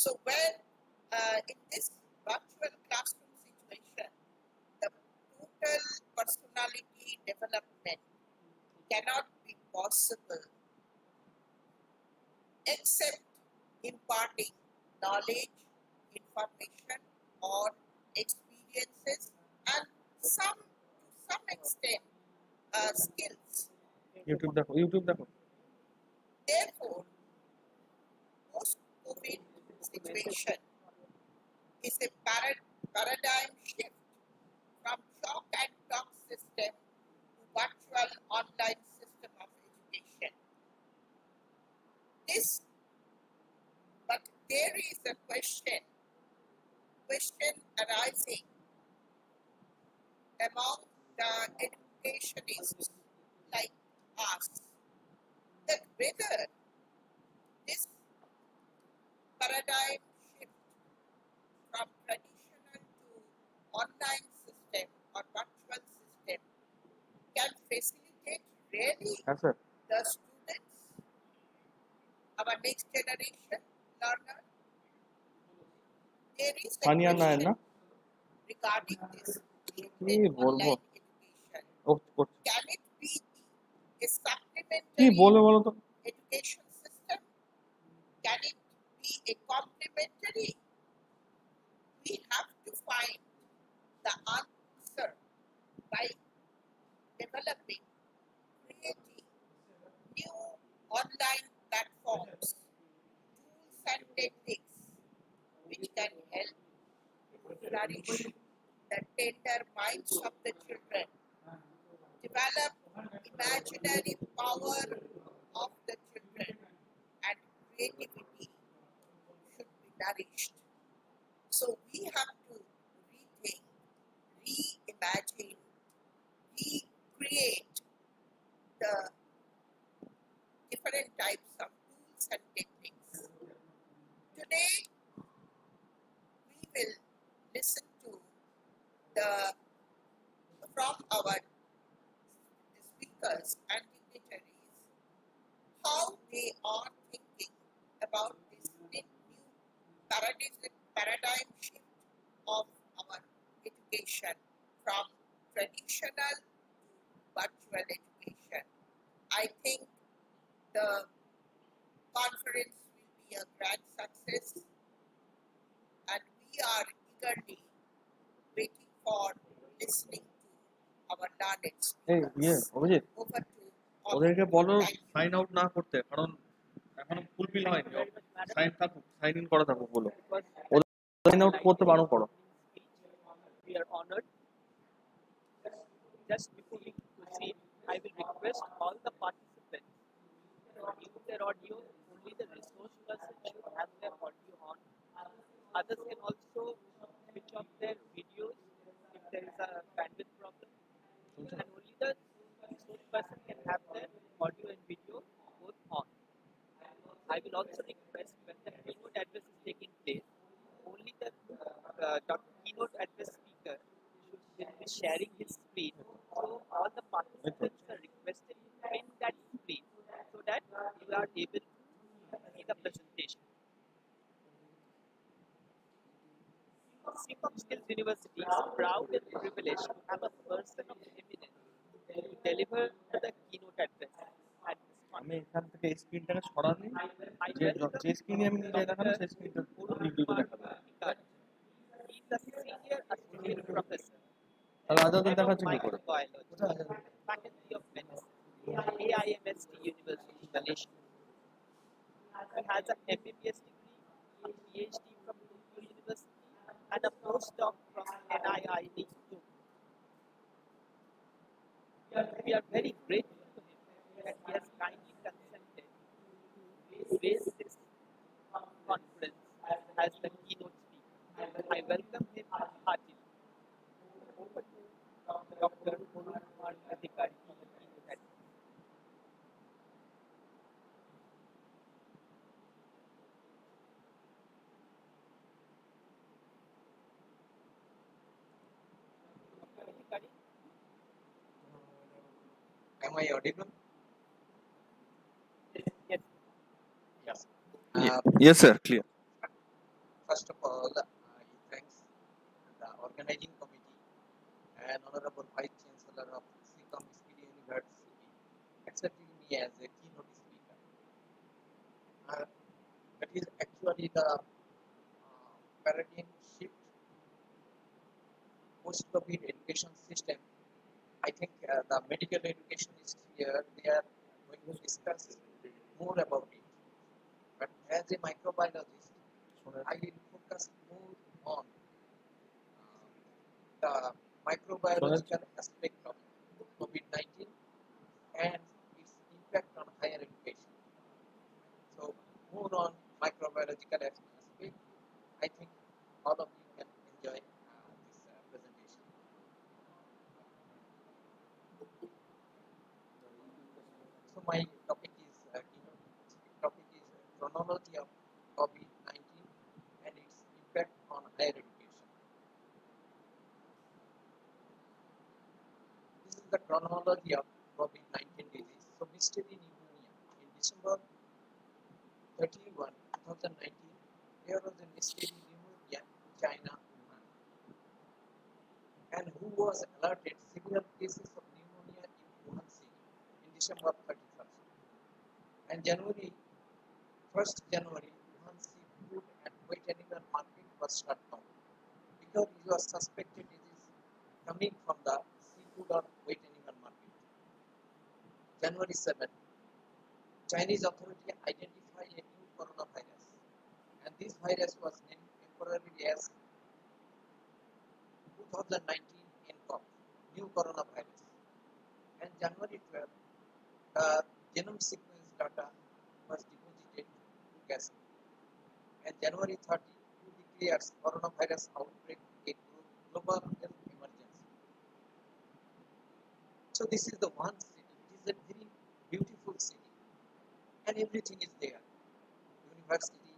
So where in this virtual classroom situation, the total personality development cannot be possible except imparting knowledge, information, or experiences, and to some extent skills. YouTube দেখো Therefore, post-COVID situation is a paradigm shift from chalk and talk system to virtual online system of education. But there is a question arising among the educationists like us that whether this paradigm shift from traditional to online system or virtual system can facilitate really হ্যাঁ sir the students, our next generation learner. There is a Sania Nair question না regarding this কি online বলবো education. O Can it be a কি supplementary বলবে বলো তো education system? Can it be a complementary? We have to find the answer by developing, creating new online platforms, tools and techniques which can help nourish the tender minds of the children, develop imaginary power of the children, and creativity should be nourished. So we have to rethink, reimagine, recreate the different types of tools and techniques. Today, we will listen to from our speakers and dignitaries how they are thinking about this new paradigm shift of our education from traditional to virtual education. I think the conference will be a grand success, and we are eagerly waiting for listening to our learned এই speakers. Abhijit Over to all. ওদেরকে বলো Thank you. Sign out না করতে কারণ এখনো fulfil হয়নি sign in করা থাকুক বলো ওদের সাইন আউট করতে বারণ করো We are honored. Just before we proceed, I will request all the participants to mute their audio. Only the resource person should have their audio on. Others can also switch off their videos if there is a bandwidth problem. And only the resource person can have their audio and video both on. I will also request when the keynote address is taking place, only the keynote address speaker should be sharing his screen. So all the participants are requested to pin that screen so that you are able to see the presentation. Seacom Skills University is proud and privileged to have a person of eminence to deliver the keynote address at this আমি conference. এখান থেকে স্ক্রিনটাকে সরানি যে স্ক্রিনে আমি নিজে দেখানো সেই স্ক্রিনটা ভিডিও দেখাবো He is a senior associate professor তাহলে আদৌ head of দেখাচ্ছে কি করে microbiology, Faculty of Medicine, AIMST University, Malaysia. He has an MBBS degree, a PhD from Tokyo University, and a postdoc from NIIT. We are very grateful to him that he has kindly consented to raise this conference as the keynote speaker. I welcome him heartily. Over to Dr. Arun Adhikari for the keynote address. Dr. Adhikari? Am I audible? Yes. Uh, yes sir clear First of all, I thanks the organizing committee and Honorable Vice Chancellor of Seacom University accepting me as a keynote speaker. That is actually the paradigm shift post-COVID education system. I think the medical education is here. They are going to discuss more about it. But as a microbiologist, I will focus more on the microbiological aspect of COVID-19 and its impact on higher education. So more on microbiological aspect, I think all of you can enjoy this presentation. So my topic is chronology of COVID-19 and its impact on higher education. This is the chronology of COVID-19 disease. So mystery pneumonia in December 31, 2019, there was a mystery pneumonia in China, Wuhan. And who was alerted severe cases of pneumonia in Wuhan city in December 31st. And January, Wuhan seafood and wet animal market was shut down because it was suspected disease coming from the seafood or wet animal market. January 7, Chinese authority identified a new coronavirus, and this virus was named temporarily as 2019 nCoV, new coronavirus. And January 12, the genome sequence data was deposited to CASE. And January 30, who declares coronavirus outbreak a global health emergency. So this is the one city. It is a very beautiful city, and everything is there. University,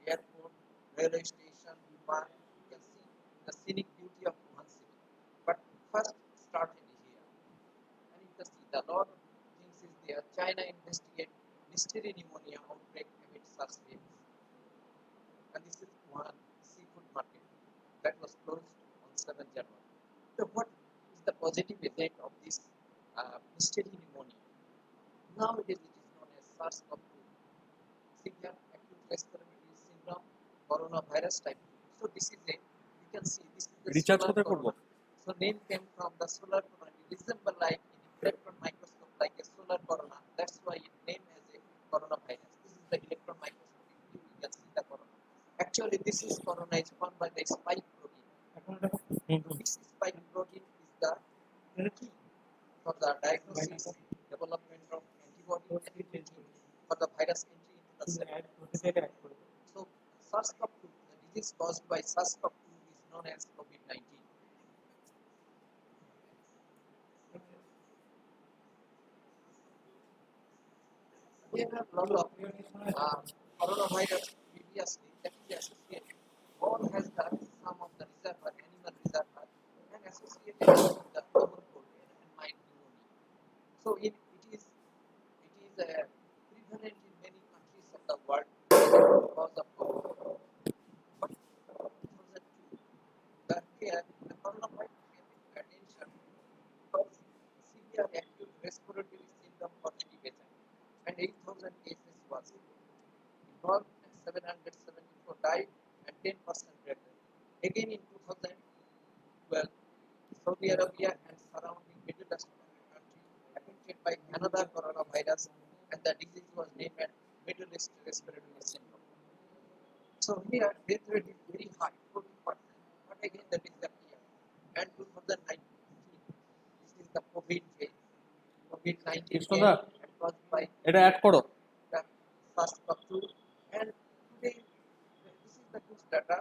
airport, railway station, park. You can see the scenic beauty of one city. But first started here, and you can see the lot of things is there. China investigate mystery pneumonia outbreak amid SARS waves. And this is one seafood market that was closed on 7 January. So what is the positive effect of this mystery pneumonia? Nowadays it is known as SARS-CoV-2, severe acute respiratory syndrome, coronavirus type 2. So this is a, you can see this is the recharge solar কোথায় করব? corona. So name came from the solar corona. It resemble like in electron microscope like a solar corona. That's why it named as a coronavirus. This is the electron microscopic view. You can see the corona. Actually, this is corona is formed by the spike protein. This spike protein is the key for the diagnosis, development of antibody, and for the virus entry into the cell. So SARS-CoV-2, the disease caused by SARS-CoV-2 is known as COVID-19. We have a lot of coronavirus previously that is associated. All has the some of the reservoir, animal reservoir, and associated with the common cold and mild pneumonia. So it is prevalent in many countries of the world because of COVID. But 2002, the coronavirus came into attention because severe acute respiratory syndrome positive agent and 8,000 cases was involved and 774 died and 10% dead. Again in 2012, Saudi Arabia and surrounding Middle East country affected by another coronavirus, and the disease was named as Middle East respiratory syndrome. So here death rate is very high, 40%, but again that is the year. And 2019, this is the COVID phase. COVID-19 কৃষ্ণদা and caused by এটা add করো the SARS-CoV-2, and today this is the good data.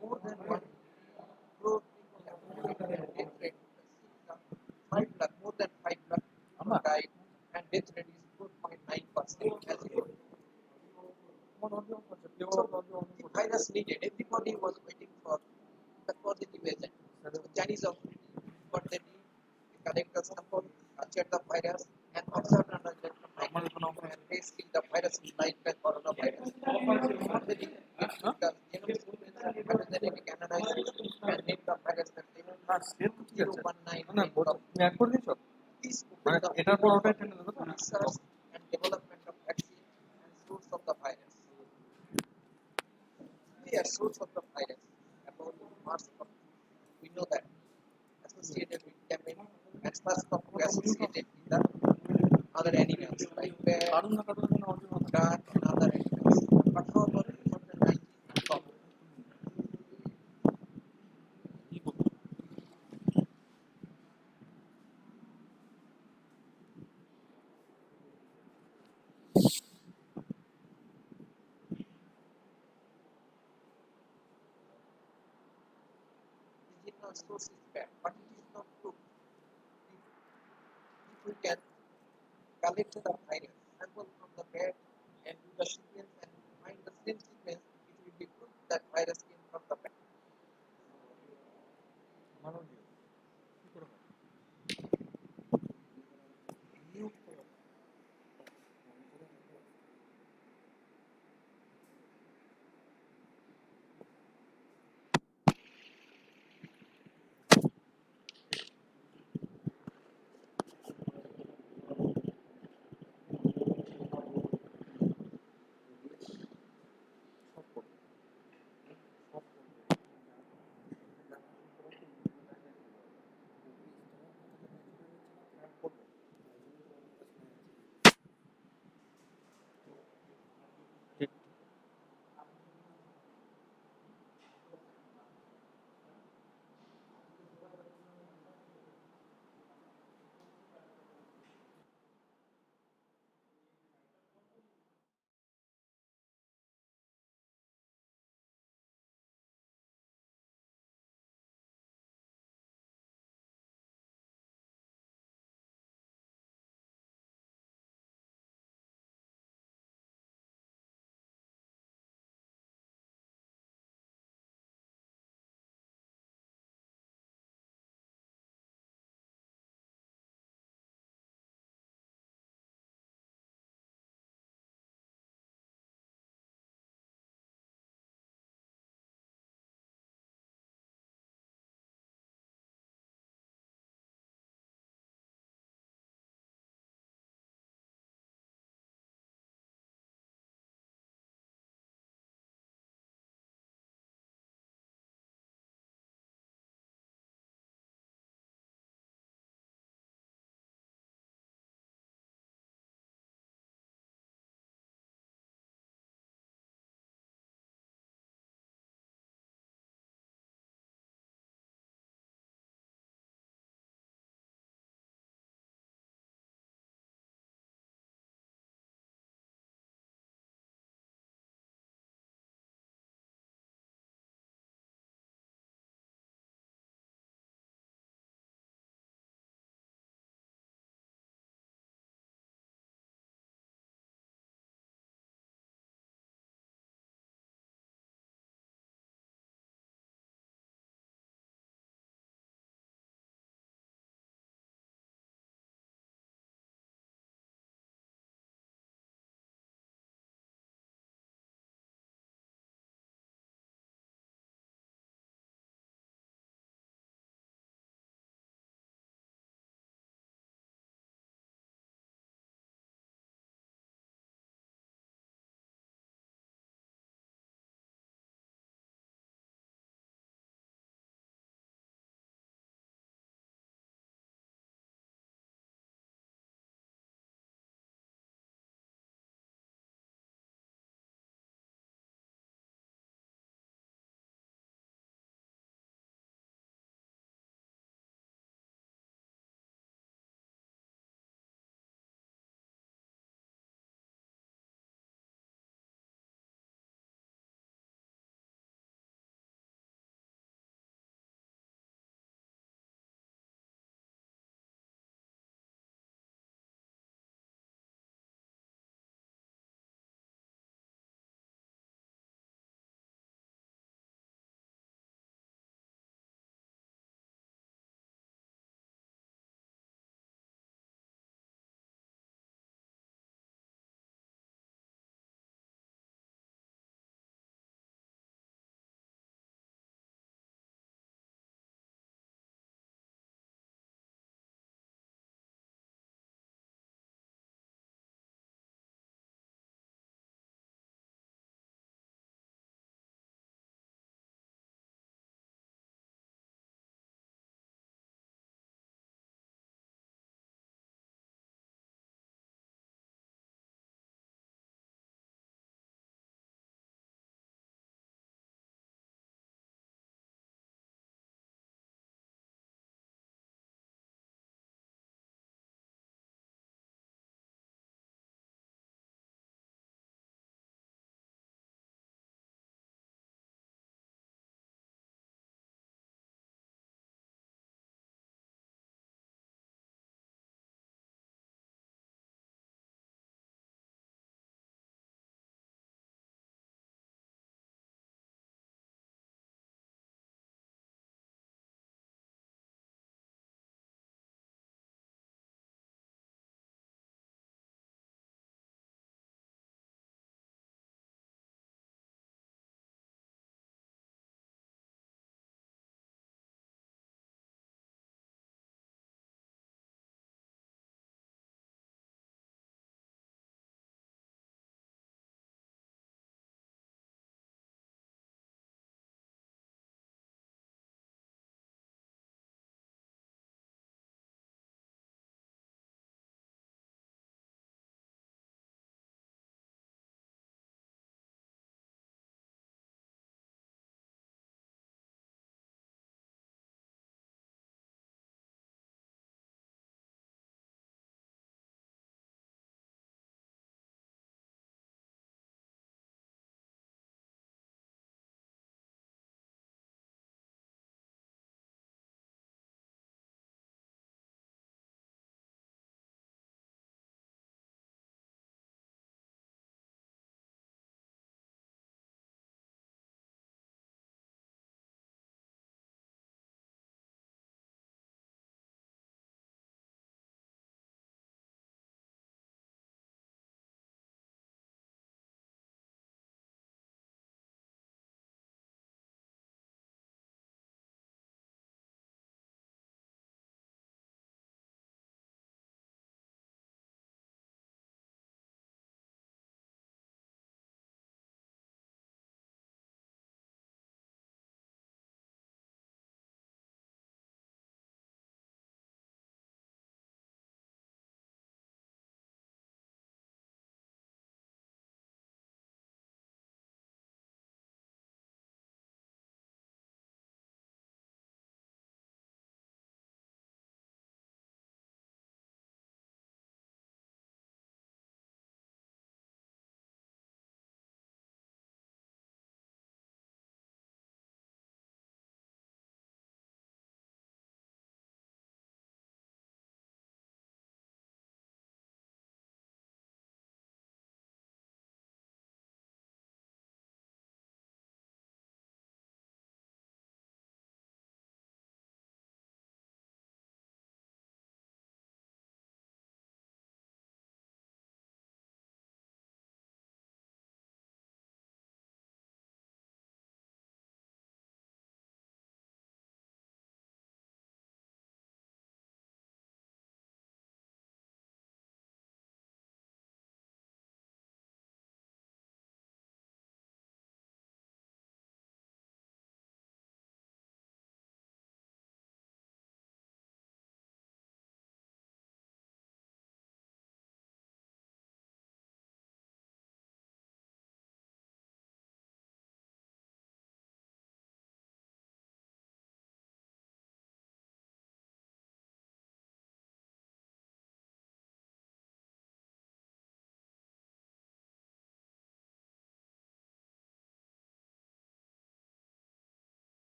More than 1 crore people have death rate. 5 lakh, more than 5 lakh people died, and death rate is 4.9% as it is. So the virus needed. Everybody was waiting for the positive agent. So Chinese authorities, what they did, they collect the sample, check the virus, and observe under microscope, and they see the virus is like the coronavirus. What they did, the genome research and development of vaccine and source of the virus. The source of the virus about SARS-CoV. We know that associated with camel and SARS-CoV associated with the other animals like bear, কারণ না কারণ duck, and other animals. But how about 2019 COVID? কি করবো? The original source is bad, but it is not true. If we can collect the virus sample from the bat and do the sequence and find the same sequence, it will be proved that virus came from the bat. মানব জীবন কি করে হয়?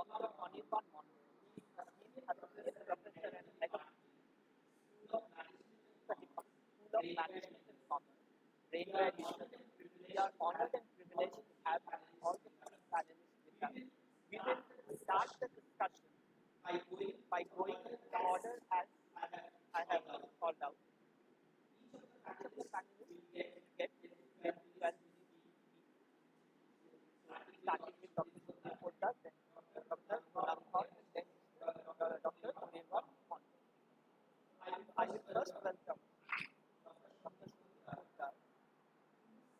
Dr. Anirban Mondo. He is Associate Professor and Head of the School of Management and Commerce, Railway Division. We are honored and privileged to have all the three panelists with us. We will start the discussion by going in the order as I have called out. Each of the panelists will get 10 to 12 minutes each. Starting with Dr. Sunil Poddar, then Dr. Gunnar, and then Dr. Anirban Mondo. I will first welcome Dr. Sunil Poddar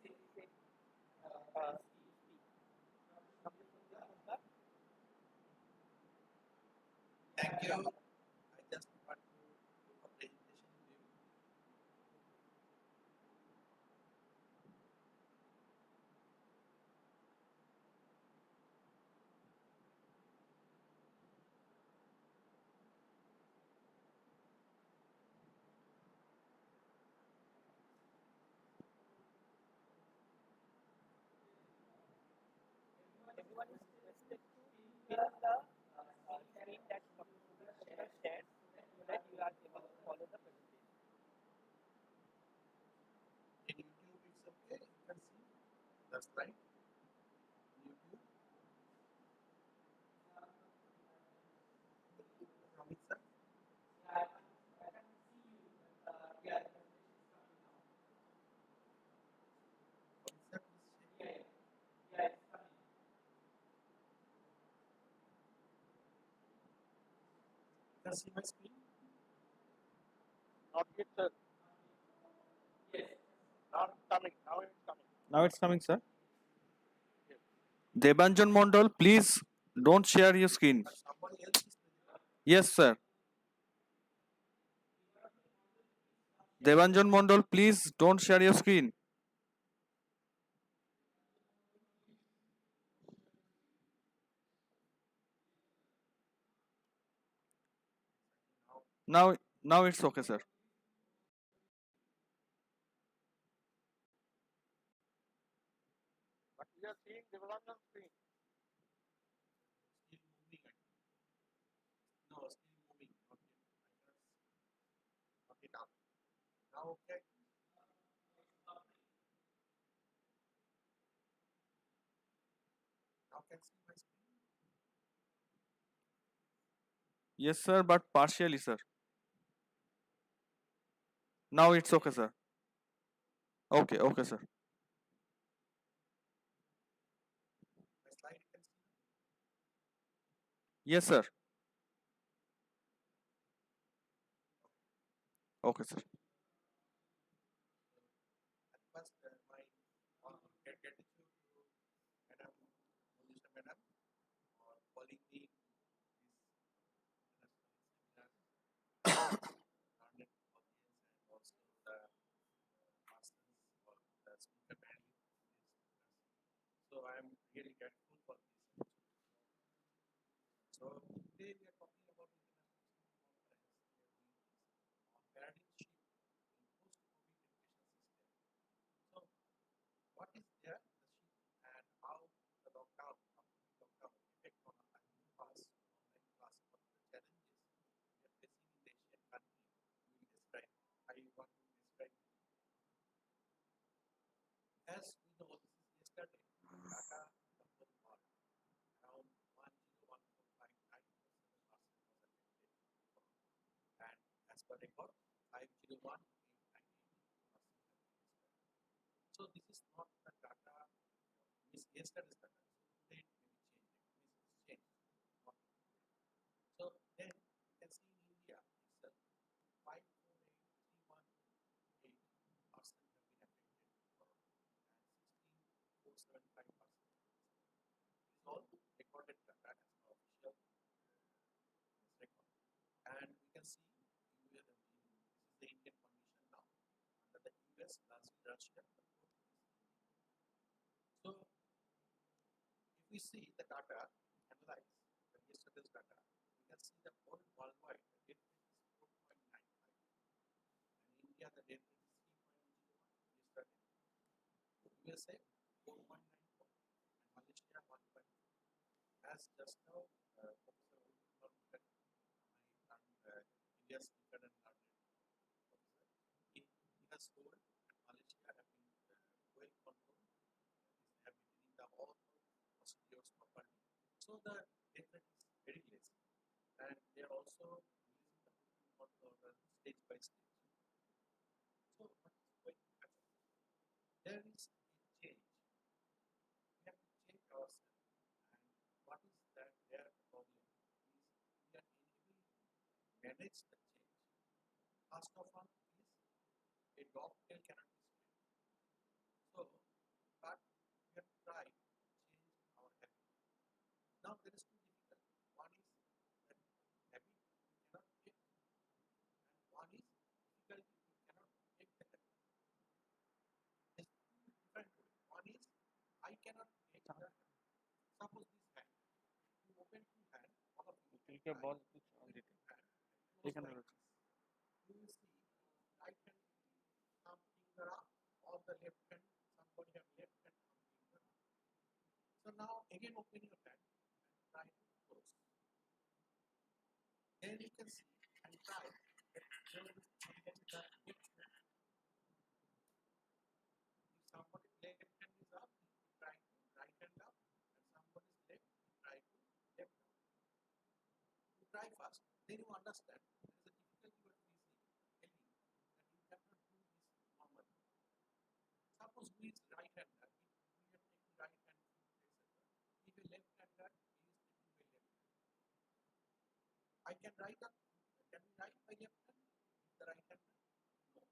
to speak. Dr. Sunil Poddar. Thank you. I just want to do a presentation to you. Everyone is requested to fill the screen that Dr. Sunil Poddar shared so that you are able to follow the presentation. In YouTube, it's okay. You can see. That's right. YouTube. Amit sir. Amit sir, please share. You can see my screen. Not yet, sir. Now it's coming. Now it's coming. Now it's coming, sir. Debanjan Mondal, please don't share your screen. But somebody else is presenting. Yes, sir. Debanjan Mondal, please don't share your screen. Now it's okay, sir. But we are seeing development screen. Still moving. I think. No, still moving. Not yet. Okay, now. Now okay. Now can see my screen. Yes, sir, but partially, sir. Now it's okay, sir. Okay, sir. My slide you can see. Yes, sir. Okay, sir. At first, my gratitude to Madam Monisha Madam for calling me to this international seminar, learned audience, and also the masters or the speaker panelists. So I am really grateful for this opportunity. So today we are talking about international conference on paradigm shift in post-COVID education system. So what is there the shift and how the lockdown after the lockdown effect on our new class online class, what are the challenges we are facing in the Asian country we will describe. I want to describe as we know this is yesterday data number one around 101.5947% was affected and as per record 501.898%. So this is not the data means yesterday's data. So today it may be changed. Means it's changed. Not today. So then you can see in India itself 548,318% have been affected and 16,475%. This is all recorded data as per official record. And we can see US, this is the Indian condition now. Under the US, Russia, the fourth is India. So if we see the data, analyze the yesterday's data, we can see the whole worldwide the death rate is 4.95, and India the death rate is 3.01 yesterday. USA 4.94 and Malaysia 1.4. as just now Professor informed that India's speaker and learned professor, he has told that Malaysia have been well controlled. They have been doing the all procedures properly. So the death rate is very less, and they are also releasing the people order stage by stage. So what is going to happen? There is a change. We have to change ourselves. And what is that their problem is we are unable to manage the change. First of all is a dog tail cannot be straight. So, but we have tried to change our habit. Now there is two difficulty. One is that habit we cannot take, and one is difficulty we cannot take the habit. There's two different ways. One is I cannot take the habit. Suppose this hand, you open two hand, all of you तिलके hand, ball कुछ on open देते two hand, and close एखाने like রয়েছে this. You will see right hand thumb finger up, or the left hand, somebody have left hand thumb finger up. So now again open your hand and try to close. Then you can see and try that there will be somebody that left hand. If somebody's left hand is up, you try to right hand up, and somebody's left, you try to left up. You try first, then you understand there is a difficulty what we see, telling that you cannot do this normally. Suppose who is right hander, if we are taking right hand, etc. If a left hander, he is taking by left hand. I can write up, can we write by left hand with the right hander? No.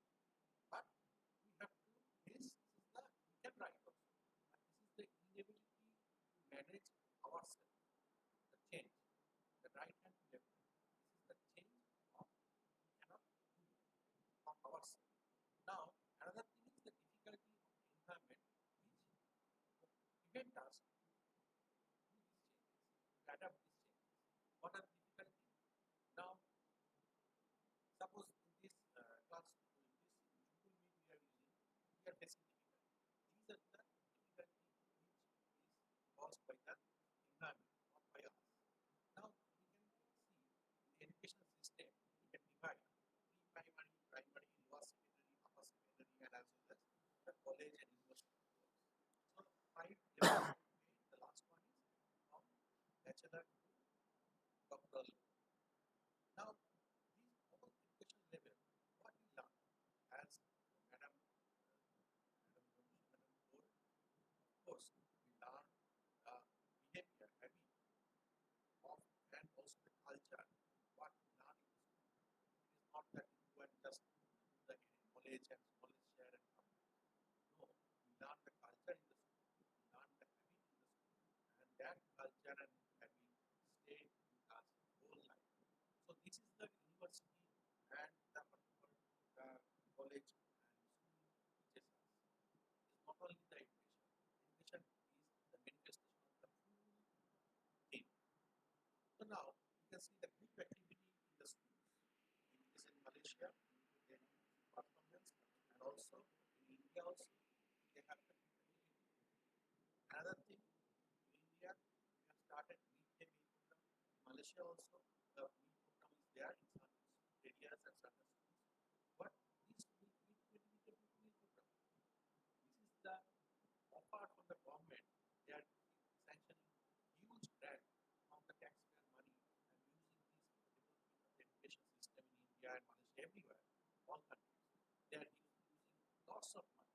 But we have to, this is the, we can write also. But this is the inability to manage ourselves, the change, the right hand to left hand. This is the change of we cannot do of ourselves. Now, another thing is the difficulty of the environment which prevent us to do these changes, to adapt these changes. What are the difficulties? Now, suppose in this class, in this Google Meet we are using, we are facing difficulty. These are the difficulty which is caused by the environment, not by us. Now, we can see the education system, we can divide pre-primary, primary, lower secondary, upper secondary, and as well as the college and university course. So, 5 level 8, the last one is from bachelor to doctoral level. Now, these all education level, what we learn as Madam told, of course, we learn the behavior, habit of, and also the culture, what we learn in the school. It is not that you go and just do the knowledge and knowledge share and come. No, we learn the culture in the school, we learn the habit in the school, and that culture and habit stay with us whole life. So this is the university and the particular college and school teaches us. It is not only the education. Education is the manifestation of the full thing. So now you can see the group activity in the schools. It is in Malaysia, they do performance, and also in India also they have the group activity. Another thing, in India we have started midday meal program. In Malaysia also the meal program is there in some areas and certain schools. But this meal is a meal program. This is the offer from the government. They are sanctioning huge grant from the taxpayer money and using this for the development of the education system in India and Malaysia, everywhere, all countries. They are using lots of money,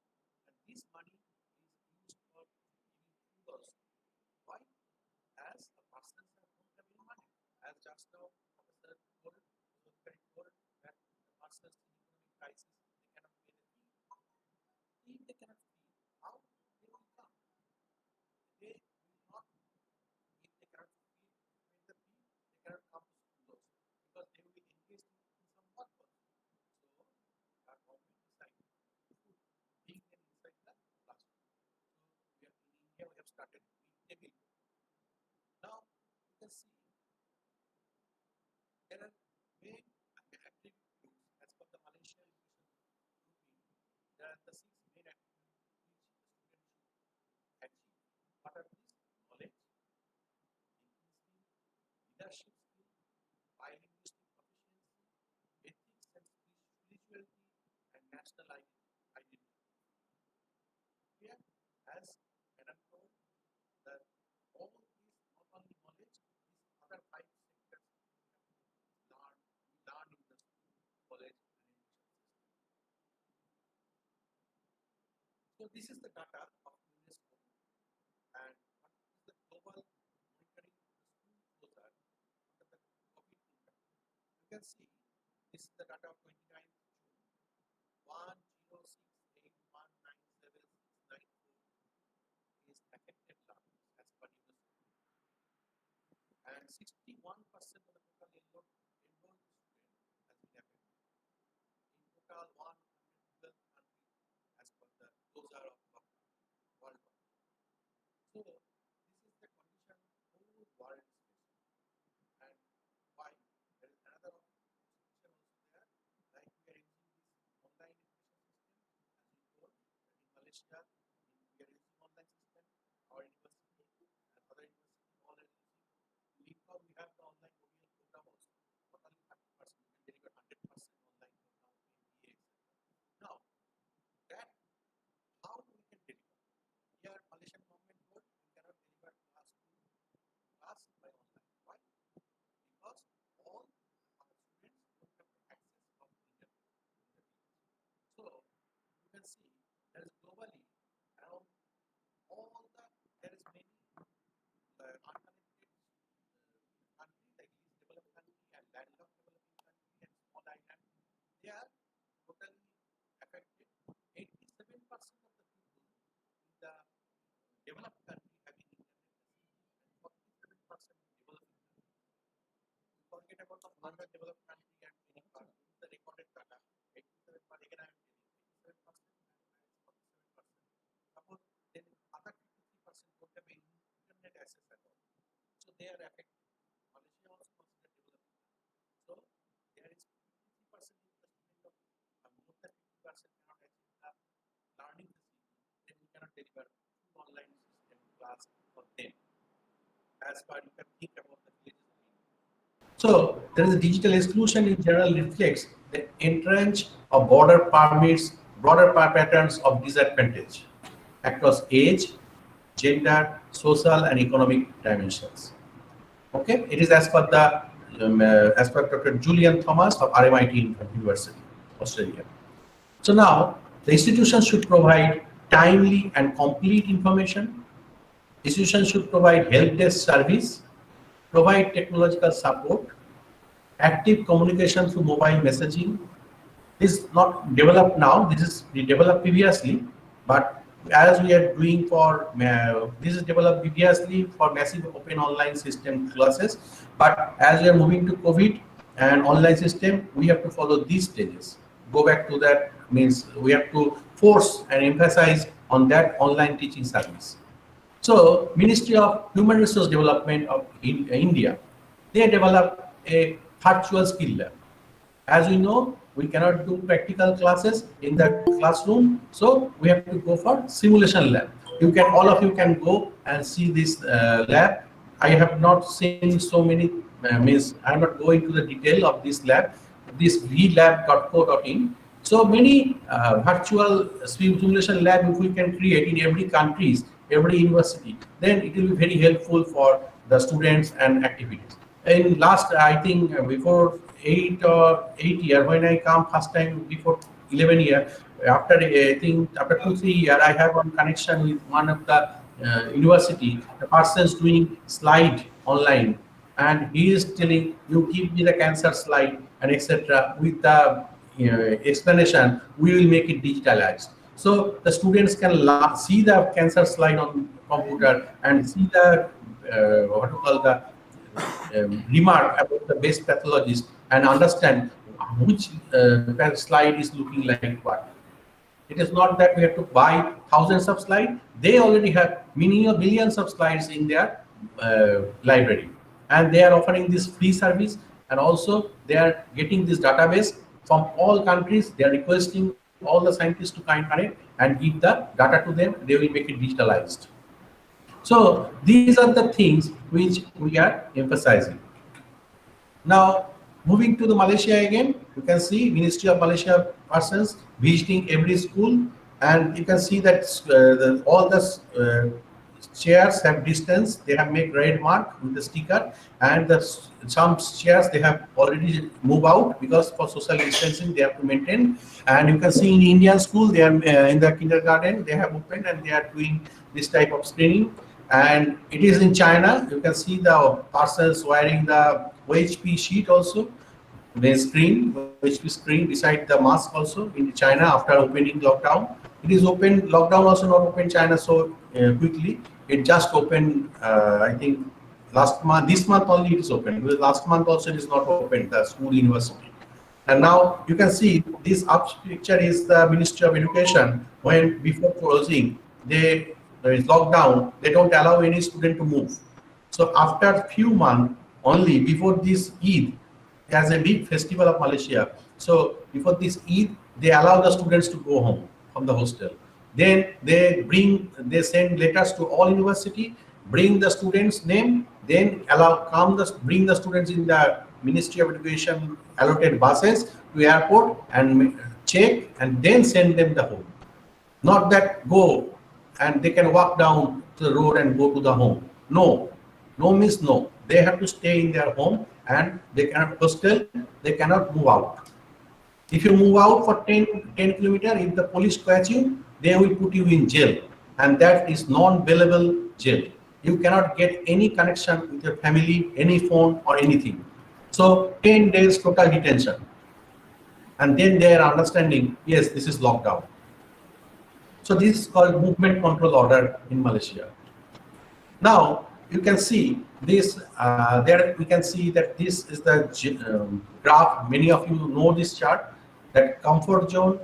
and this money is used for giving food also. Why? As the persons don't have any money. As just now Professor told, told that the persons in economic crisis they cannot pay the fee. If they cannot pay, how they will come? They will not. If they cannot pay the fee, they cannot come to school also because they will be engaged in some work also. So our government decided to bring them inside the classroom. So we are in India. We have started midday meal. Now you can see there are main attributes as per the Malaysian education grouping. There are the 6 main attributes which the student should achieve. What are these? Knowledge, thinking, As Madam told, that all these not only knowledge, these other five sectors we have to learn in the school, college, and education system. So this is the data of UNESCO, and what is the global monitoring of the school closure under the COVID impact. You can see this is the data of 29th June. 106819769 is affected learners as per UNESCO, and 61% of the total enrolled student has been affected. In total, 112 countries as per the closure of lockdown worldwide. So this is the condition whole world is facing. And why? There is another situation also there, like we are using this online education system, as we told that in Malaysia, we are using online system, our university and other university all are using. In Lincoln, we have the online OEL program also, not only 30%, we can deliver 100% online program, MBA, etc. Now, that how we can deliver? Here, Malaysian government told we cannot deliver class by online. Why? Because all our students don't have the access of internet in the village. So you can see there is globally around all the there is many unconnected country like least developed country and landlocked developing country and small island. They are totally affected. 87% of the people in the developed country having internet and 47% in developing country. We forget about the underdeveloped country and many parts. This is the recorded data. 87%, again I am telling 87% and 47%. Suppose then other 53% don't have any internet access at all. So they are affected. Malaysia also considered developing country. So there is 53% of the student of more than 50% cannot achieve the learning facility. Then we cannot deliver full online system class for them. As far you can think about the villages of India. So there is a digital exclusion in general reflects the entrench of broader patterns of disadvantage across age, gender, social, and economic dimensions. Okay, it is as per the as per Dr. Julian Thomas of RMIT University, Australia. So now the institution should provide timely and complete information. Institution should provide help desk service, provide technological support, active communication through mobile messaging. This is not developed now, this is developed previously, but as we are doing for this is developed previously for massive open online system classes, but as we are moving to COVID and online system, we have to follow these stages. Go back to that means we have to force and emphasize on that online teaching service. So, Ministry of Human Resource Development of India, they developed a virtual skill lab. As we know, we cannot do practical classes in the classroom, so we have to go for simulation lab. You can, all of you can go and see this lab. I have not seen so many, means I am not going to the detail of this lab. This vlab.co.in. So many virtual simulation lab if we can create in every countries, every university, then it will be very helpful for the students and activities. In last, I think before 8 year, when I come first time before 11 year, after I think after 2 3 year, I have one connection with one of the university. The person is doing slide online, and he is telling you give me the cancer slide and etc. With the explanation, we will make it digitalized. So the students can see the cancer slide on computer and see the what to call the remark about the best pathologist and understand which slide is looking like what. It is not that we have to buy thousands of slides. They already have many or billions of slides in their library, and they are offering this free service. And also, they are getting this database from all countries. They are requesting all the scientists to connect and give the data to them. They will make it digitalized. So these are the things which we are emphasizing. Now, moving to the Malaysia again, you can see Ministry of Malaysia persons visiting every school and you can see that all the chairs have distance. They have made red mark with the sticker, and some chairs they have already moved out because for social distancing they have to maintain. And you can see in Indian school, they are in the kindergarten they have opened and they are doing this type of screening. And it is in China. You can see the persons wearing the OHP sheet also, the screen, which we screen beside the mask also in China after opening lockdown. It is open, lockdown also not open China so quickly. It just opened, I think, last month, this month only it is open. Because last month also it is not open, the school university. And now you can see this up picture is the Ministry of Education when before closing, there is lockdown, they don't allow any student to move. So after few months only before this Eid, as a big festival of Malaysia. So before this Eid, they allow the students to go home from the hostel. Then they send letters to all university, bring the students' name, then bring the students in the Ministry of Education allotted buses to airport and check and then send them the home. Not that go and they can walk down to the road and go to the home. No, no means no. They have to stay in their home and they cannot hostel, they cannot move out. If you move out for 10 kilometers, if the police catch you, they will put you in jail. And that is non-bailable jail. You cannot get any connection with your family, any phone or anything. So 10 days total detention. And then they are understanding, yes, this is lockdown. So this is called movement control order in Malaysia. Now you can see this. There we can see that this is the graph. Many of you know this chart. That comfort zone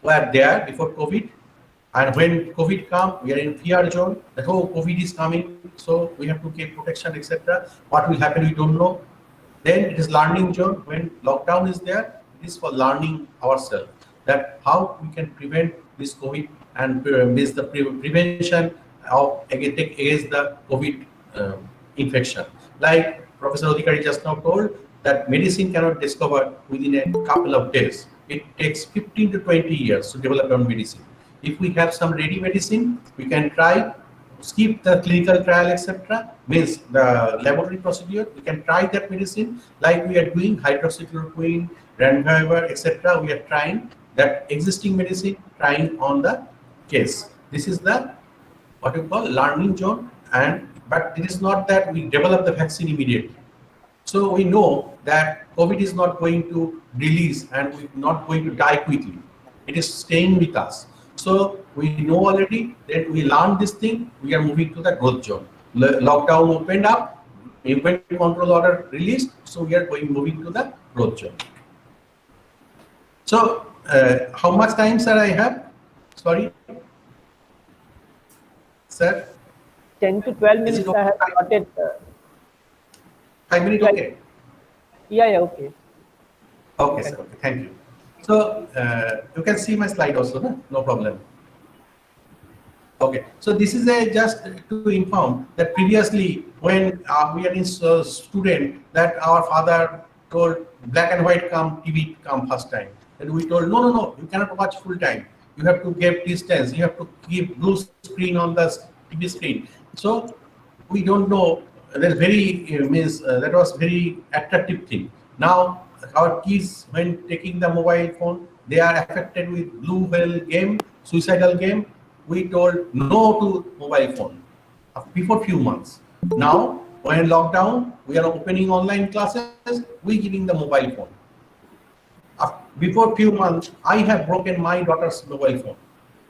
were there before COVID, and when COVID come, we are in fear zone. That oh, COVID is coming, so we have to get protection, etc. What will happen, we don't know. Then it is learning zone. When lockdown is there, it is for learning ourselves that how we can prevent this COVID and miss the prevention of against the COVID infection. Like Professor Odhikari just now told, that medicine cannot discover within a couple of days. It takes 15 to 20 years to develop our medicine. If we have some ready medicine, we can try, skip the clinical trial, etc. Means the laboratory procedure. We can try that medicine like we are doing hydroxychloroquine, ranibizumab, etc. We are trying that existing medicine, trying on the case. This is the what you call learning zone, and but it is not that we develop the vaccine immediately. So we know that COVID is not going to release and we're not going to die quickly. It is staying with us. So we know already that we learned this thing, we are moving to the growth zone. Lockdown opened up, movement control order released, so we are moving to the growth zone. So how much time, sir, I have? Sorry. Sir? 10 to 12 Is it minutes I have okay? allotted. 5 minutes, okay. Yeah, okay. Okay, sir. Okay, thank you. So you can see my slide also, no problem. Okay, so this is a just to inform that previously when we are in student that our father told black and white TV come first time, and we told no, you cannot watch full time. You have to give distance. You have to keep blue screen on the TV screen. So we don't know. That very means that was very attractive thing. Now our kids, when taking the mobile phone, they are affected with blue whale game, suicidal game. We told no to mobile phone before few months. Now when lockdown, we are opening online classes. We giving the mobile phone. Before few months, I have broken my daughter's mobile phone.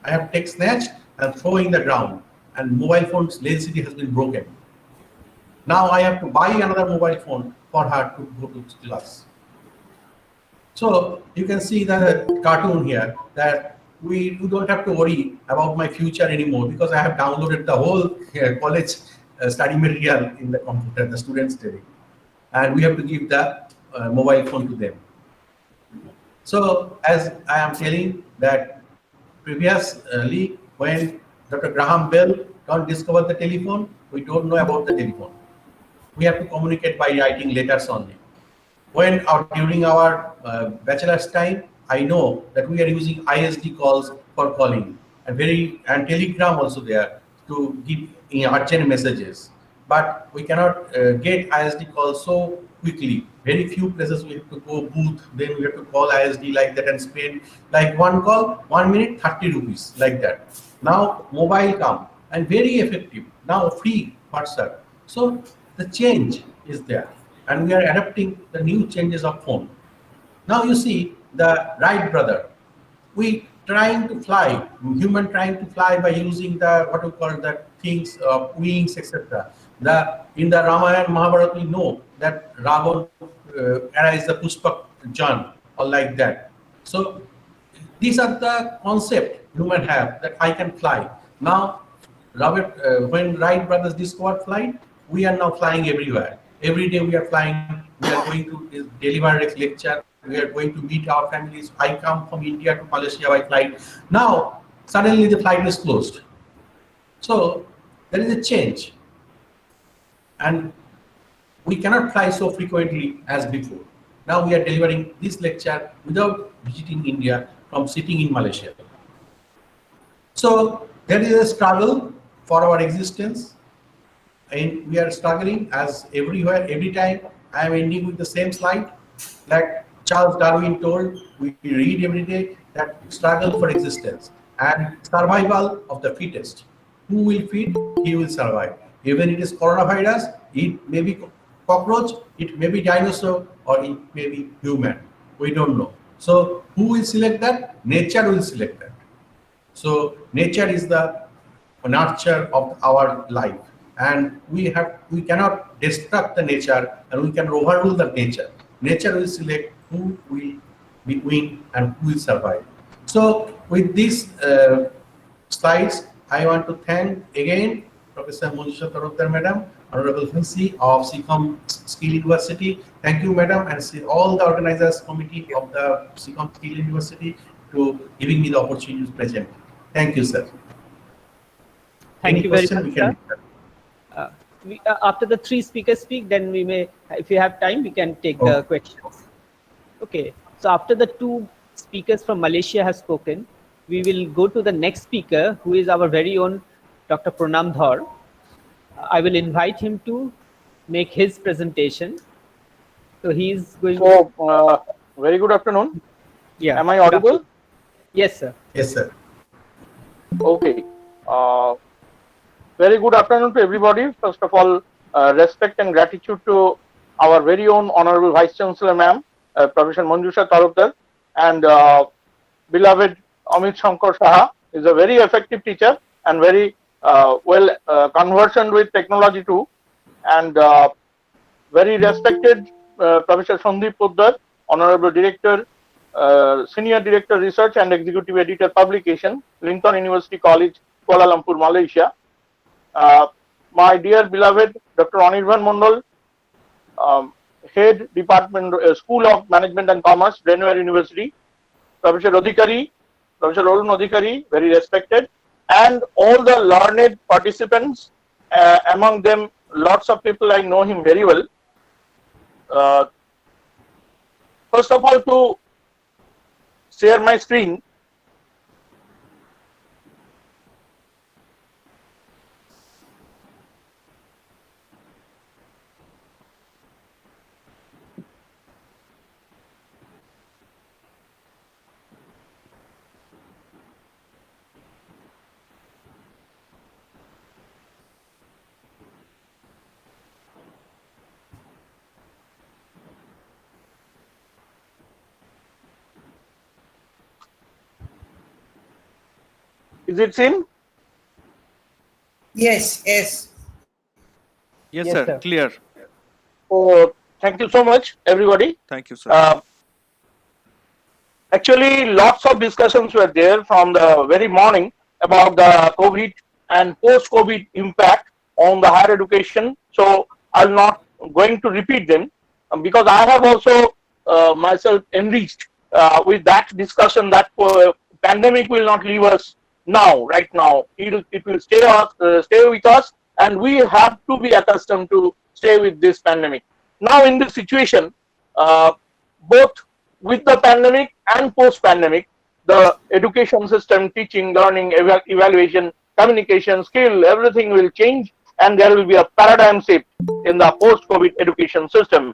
I have take snatch and throw in the ground, and mobile phone's LCD has been broken. Now I have to buy another mobile phone for her to go to class. So you can see the cartoon here that we don't have to worry about my future anymore because I have downloaded the whole college study material in the computer, the students study, and we have to give the mobile phone to them. So as I am telling that previously when Dr. Graham Bell don't discover the telephone, we don't know about the telephone. We have to communicate by writing letters only. During our bachelor's time, I know that we are using ISD calls for calling, and Telegram also there to give urgent messages. But we cannot get ISD call so quickly. Very few places we have to go booth, then we have to call ISD like that and spend like one call, 1 minute, 30 rupees like that. Now mobile come and very effective. Now free WhatsApp. So the change is there, and we are adapting the new changes of phone. Now you see the Wright brother. We trying to fly, human trying to fly by using the what we call that things, wings, etc. The in the Ramayana Mahabharata we know that Ravan arise the Pushpak Jan or like that. So these are the concept human have that I can fly. Now, Robert, when Wright brothers discovered flight, we are now flying everywhere. Every day we are flying. We are going to deliver a lecture. We are going to meet our families. I come from India to Malaysia by flight. Now, suddenly the flight is closed. So there is a change, and we cannot fly so frequently as before. Now we are delivering this lecture without visiting India from sitting in Malaysia. So there is a struggle for our existence, and we are struggling as everywhere, every time. I am ending with the same slide. Like Charles Darwin told, we read every day that struggle for existence and survival of the fittest. Who will feed? He will survive. Even it is coronavirus, it may be cockroach, it may be dinosaur, or it may be human. We don't know. So who will select that? Nature will select that. So nature is the nurture of our life, and we cannot destruct the nature, and we can overrule the nature. Nature will select who will be win and who will survive. So with these slides, I want to thank again Professor Monisha Tarokdar Madam, Honorable VC of Seacom Skill University. Thank you, Madam, and see all the organizers committee of the Seacom Skill University to giving me the opportunity to present. Thank you, sir. Thank Any you very question much, we can sir. After the three speakers speak, then we may, if you have time, we can take the Okay. questions. Okay. So after the two speakers from Malaysia have spoken, we will go to the next speaker, who is our very own Dr. Pranam Dhar. I will invite him to make his presentation. So he is going to. So, very good afternoon. Yeah. Am I Good audible? afternoon. Yes, sir. Yes, sir. Okay. Uh, Very good afternoon to everybody. First of all, respect and gratitude to our very own Honorable Vice Chancellor, ma'am, Professor Manjusha Tarokdar, and beloved Amit Shankar Saha is a very effective teacher and very well conversant with technology too, and very respected Professor Sandeep Poddar, Honorable Director, Senior Director Research and Executive Editor Publication, Lincoln University College, Kuala Lumpur, Malaysia. My dear beloved Dr. Anirban Mondal, Head Department, School of Management and Commerce, Brennware University, Professor Odhikari, Professor Arun Odhikari, very respected, and all the learned participants, among them lots of people I know him very well. First of all, to share my screen, is it seen? Yes, yes. Yes, Yes, sir. sir. Clear. Oh, thank you so much, everybody. Thank you, sir. Actually, lots of discussions were there from the very morning about the COVID and post-COVID impact on the higher education. So I'm not going to repeat them because I have also myself enriched with that discussion that pandemic will not leave us now, right now. It will stay with us, and we have to be accustomed to stay with this pandemic. Now, in this situation, both with the pandemic and post pandemic, the education system, teaching, learning, evaluation, communication, skill, everything will change, and there will be a paradigm shift in the post-COVID education system.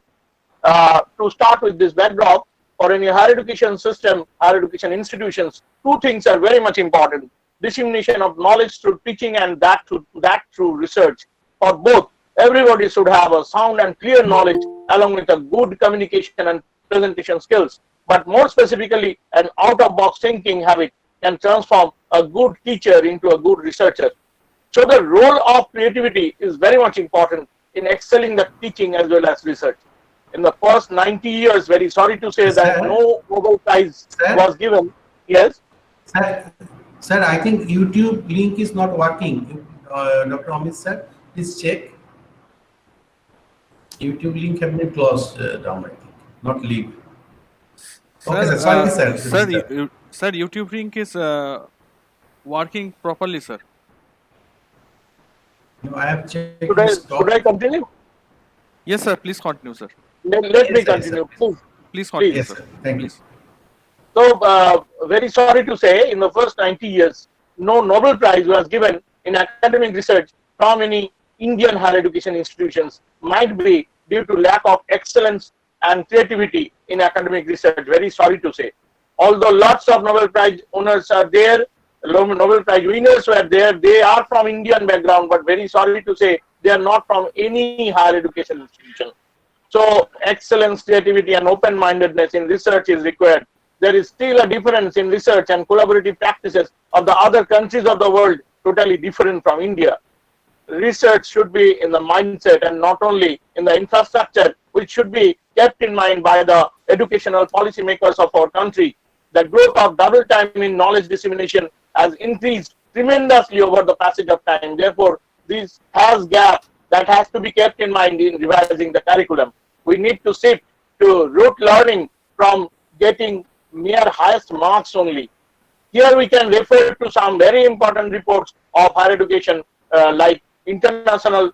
To start with this backdrop, for any higher education system, higher education institutions, two things are very much important: dissemination of knowledge through teaching, and that through research. For both, everybody should have a sound and clear knowledge along with a good communication and presentation skills. But more specifically, an out-of-box thinking habit can transform a good teacher into a good researcher. So the role of creativity is very much important in excelling the teaching as well as research. In the first 90 years, very sorry to say that Sir, no Nobel Prize sir, was given. Yes, sir, sir, I think YouTube link is not working. Dr. Amit sir, please check. YouTube link have been closed down, I think, not leave. Okay, Sir, sir. Sorry, sir, to sir, disturb. sir, YouTube link is working properly, sir. No, I have checked should in I should stop. I continue? Yes, sir. Please continue, sir. Let me Yes, sir. continue, please. Please continue, Please. Yes, sir. sir. Thank you. Please. So, very sorry to say, in the first 90 years, no Nobel Prize was given in academic research from any Indian higher education institutions, might be due to lack of excellence and creativity in academic research. Very sorry to say. Although lots of Nobel Prize owners are there, Nobel Prize winners were there, they are from Indian background, but very sorry to say, they are not from any higher education institution. So excellence, creativity, and open-mindedness in research is required. There is still a difference in research and collaborative practices of the other countries of the world, totally different from India. Research should be in the mindset and not only in the infrastructure, which should be kept in mind by the educational policymakers of our country. The growth of double time in knowledge dissemination has increased tremendously over the passage of time. Therefore, this has gap that has to be kept in mind in revising the curriculum. We need to shift to rote learning from getting mere highest marks only. Here we can refer to some very important reports of higher education, like International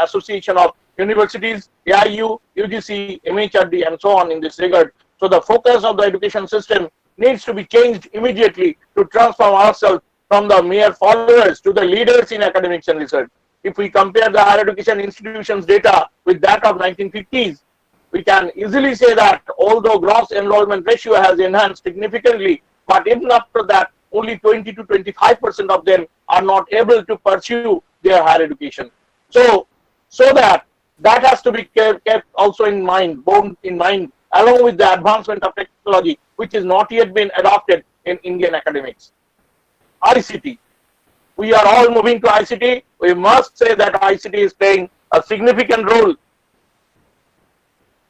Association of Universities, AIU, UGC, MHRD, and so on in this regard. So the focus of the education system needs to be changed immediately to transform ourselves from the mere followers to the leaders in academics and research. If we compare the higher education institutions data with that of 1950s, we can easily say that although gross enrollment ratio has enhanced significantly, but even after that, only 20 to 25% of them are not able to pursue their higher education. So that has to be kept also in mind, borne in mind, along with the advancement of technology, which is not yet been adopted in Indian academics. ICT. We are all moving to ICT. We must say that ICT is playing a significant role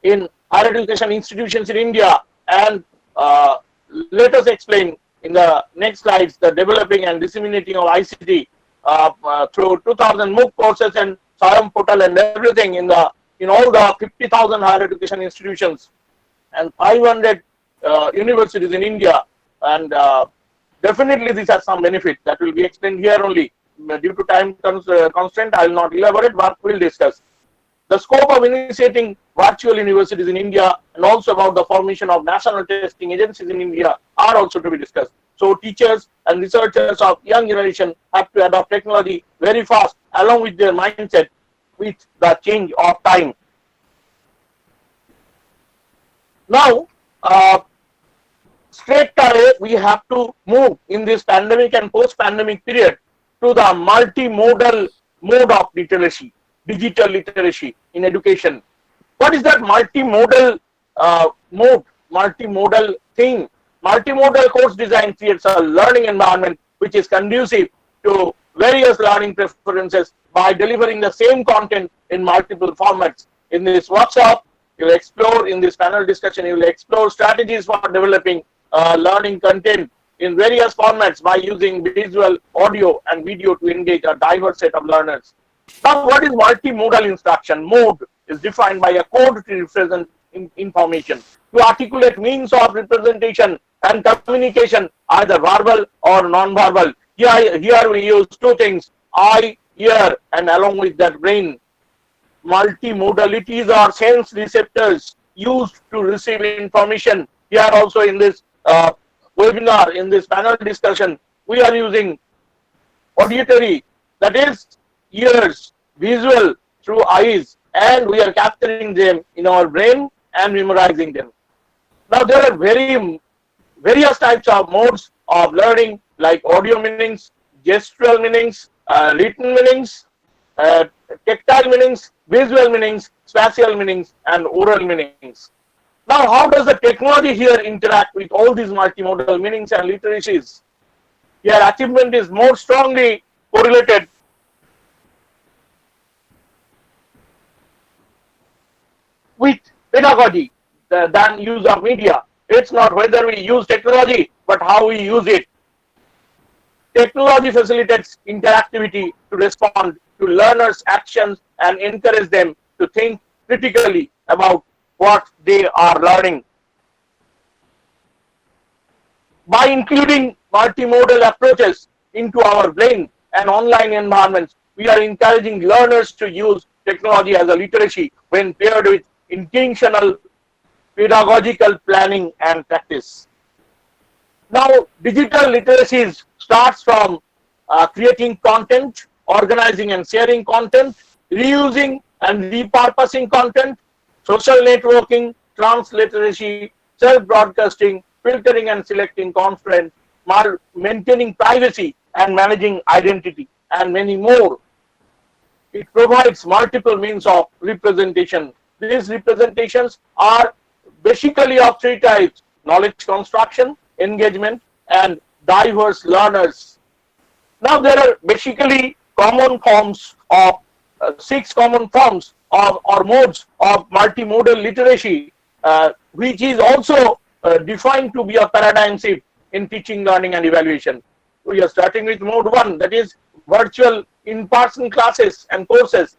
in higher education institutions in India. And let us explain in the next slides the developing and disseminating of ICT through 2000 MOOC courses and Swayam portal and everything in all the 50,000 higher education institutions and 500 universities in India. And definitely this has some benefit that will be explained here only. Due to time constraint, I will not elaborate, but we will discuss. The scope of initiating virtual universities in India and also about the formation of national testing agencies in India are also to be discussed. So teachers and researchers of young generation have to adopt technology very fast along with their mindset with the change of time. Now, straight away we have to move in this pandemic and post-pandemic period to the multimodal mode of literacy, digital literacy in education. What is that multimodal mode, multimodal thing? Multimodal course design creates a learning environment which is conducive to various learning preferences by delivering the same content in multiple formats. In this workshop, you will explore, in this panel discussion, you will explore strategies for developing learning content in various formats by using visual, audio, and video to engage a diverse set of learners. Now, what is multimodal instruction? Mode is defined by a code to represent information, to articulate means of representation and communication, either verbal or non-verbal. Here we use two things, eye, ear, and along with that brain. Multimodalities are sense receptors used to receive information. Here also in this webinar, in this panel discussion, we are using auditory, that is ears, visual through eyes, and we are capturing them in our brain and memorizing them. Now there are various types of modes of learning like audio meanings, gestural meanings, written meanings, uh, tactile meanings, visual meanings, spatial meanings, and oral meanings. Now, how does the technology here interact with all these multimodal meanings and literacies? Here, achievement is more strongly correlated with pedagogy than use of media. It's not whether we use technology, but how we use it. Technology facilitates interactivity to respond to learners' actions and encourage them to think critically about what they are learning. By including multimodal approaches into our brain and online environments, we are encouraging learners to use technology as a literacy when paired with intentional pedagogical planning and practice. Now, digital literacy starts from creating content, organizing and sharing content, reusing and repurposing content, social networking, transliteration, self-broadcasting, filtering and selecting content, maintaining privacy and managing identity, and many more. It provides multiple means of representation. These representations are basically of three types: knowledge construction, engagement, and diverse learners. Now there are basically common forms of six common forms of or modes of multimodal literacy, which is also defined to be a paradigm shift in teaching, learning, and evaluation. We are starting with mode one, that is virtual in-person classes and courses,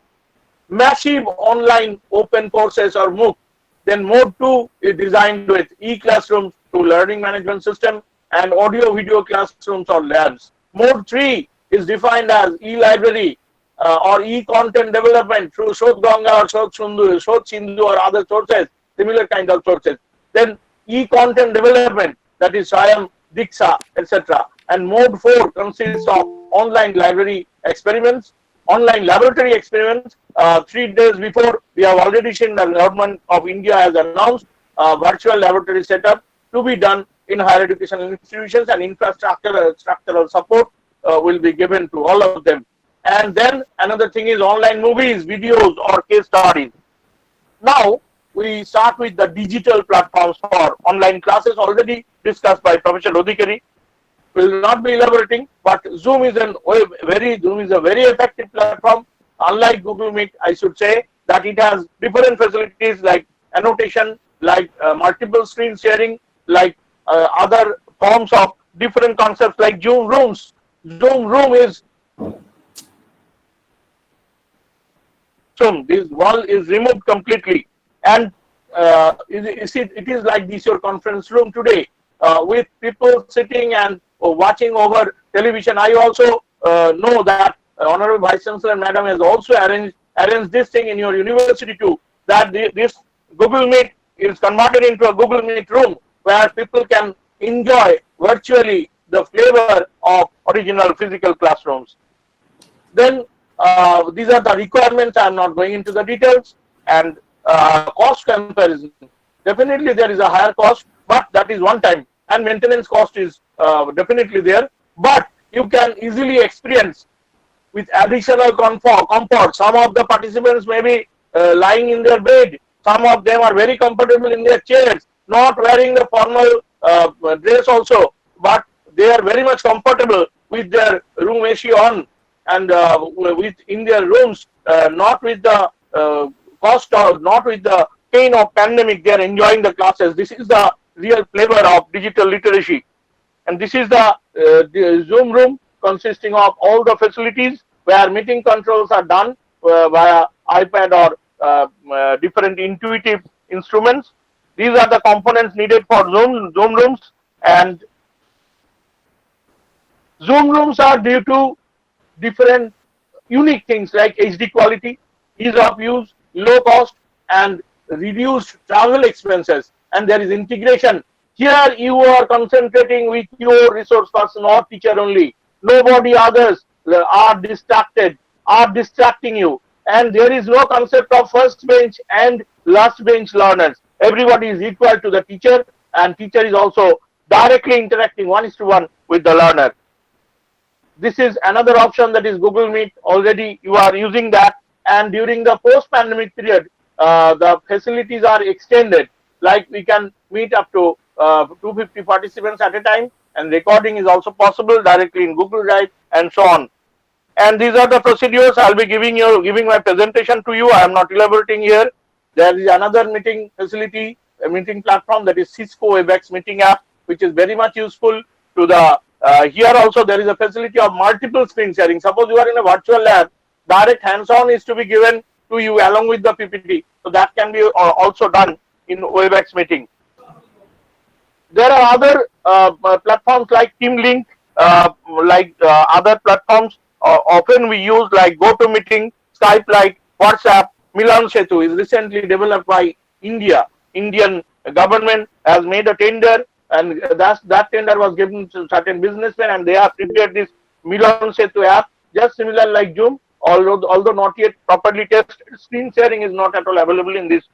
massive online open courses or MOOC. Then mode 2 is designed with e-classrooms to learning management system and audio video classrooms or labs. Mode 3 is defined as e-library or e-content development through Shodhganga or Shodh Sindhu or other sources, similar kind of sources. Then e-content development, that is Swayam, Diksha, etc. And mode 4 consists of online library experiments, online laboratory experiments. 3 days before, we have already seen the government of India has announced virtual laboratory setup to be done in higher education institutions, and structural support will be given to all of them. And then another thing is online movies, videos, or case studies. Now, we start with the digital platforms for online classes already discussed by Professor Odhikari. Will not be elaborating, but Zoom is a very effective platform. Unlike Google Meet, I should say that it has different facilities like annotation, like multiple screen sharing, like other forms of different concepts like Zoom rooms. Zoom room is Zoom. This wall is removed completely, and it is like this your conference room today with people sitting and watching over television. I also know that Honorable Vice Chancellor Madam has also arranged this thing in your university too, that this Google Meet is converted into a Google Meet room where people can enjoy virtually the flavor of original physical classrooms. Then these are the requirements. I am not going into the details. And cost comparison. Definitely there is a higher cost, but that is one time, and maintenance cost is definitely there. But you can easily experience with additional comfort. Some of the participants may be lying in their bed. Some of them are very comfortable in their chairs, not wearing the formal dress also, but they are very much comfortable with their room AC on, and with in their rooms, not with the cost or not with the pain of pandemic. They are enjoying the classes. This is the real flavor of digital literacy. And this is the Zoom room consisting of all the facilities where meeting controls are done via iPad or different intuitive instruments. These are the components needed for Zoom rooms. And Zoom rooms are due to different unique things like HD quality, ease of use, low cost, and reduced travel expenses. And there is integration Here you are concentrating with your resource person or teacher only. Nobody others are distracted, are distracting you. And there is no concept of first bench and last bench learners. Everybody is equal to the teacher, and teacher is also directly interacting 1:1 with the learner. This is another option, that is Google Meet. Already you are using that, and during the post-pandemic period, the facilities are extended. Like we can meet up to 250 participants at a time, and recording is also possible directly in Google Drive and so on. And these are the procedures. I'll be giving my presentation to you. I am not elaborating here. There is another meeting facility, a meeting platform, that is Cisco Webex meeting app, which is very much useful to the. Here also there is a facility of multiple screen sharing. Suppose you are in a virtual lab, direct hands-on is to be given to you along with the PPT. So that can be also done in Webex meeting. There are other platforms like TeamLink, other platforms often we use like GoToMeeting, Skype, like WhatsApp. Milan Setu is recently developed by India. Indian government has made a tender, and that tender was given to certain businessmen, and they have prepared this Milan Setu app, just similar like Zoom, although not yet properly tested. Screen sharing is not at all available in this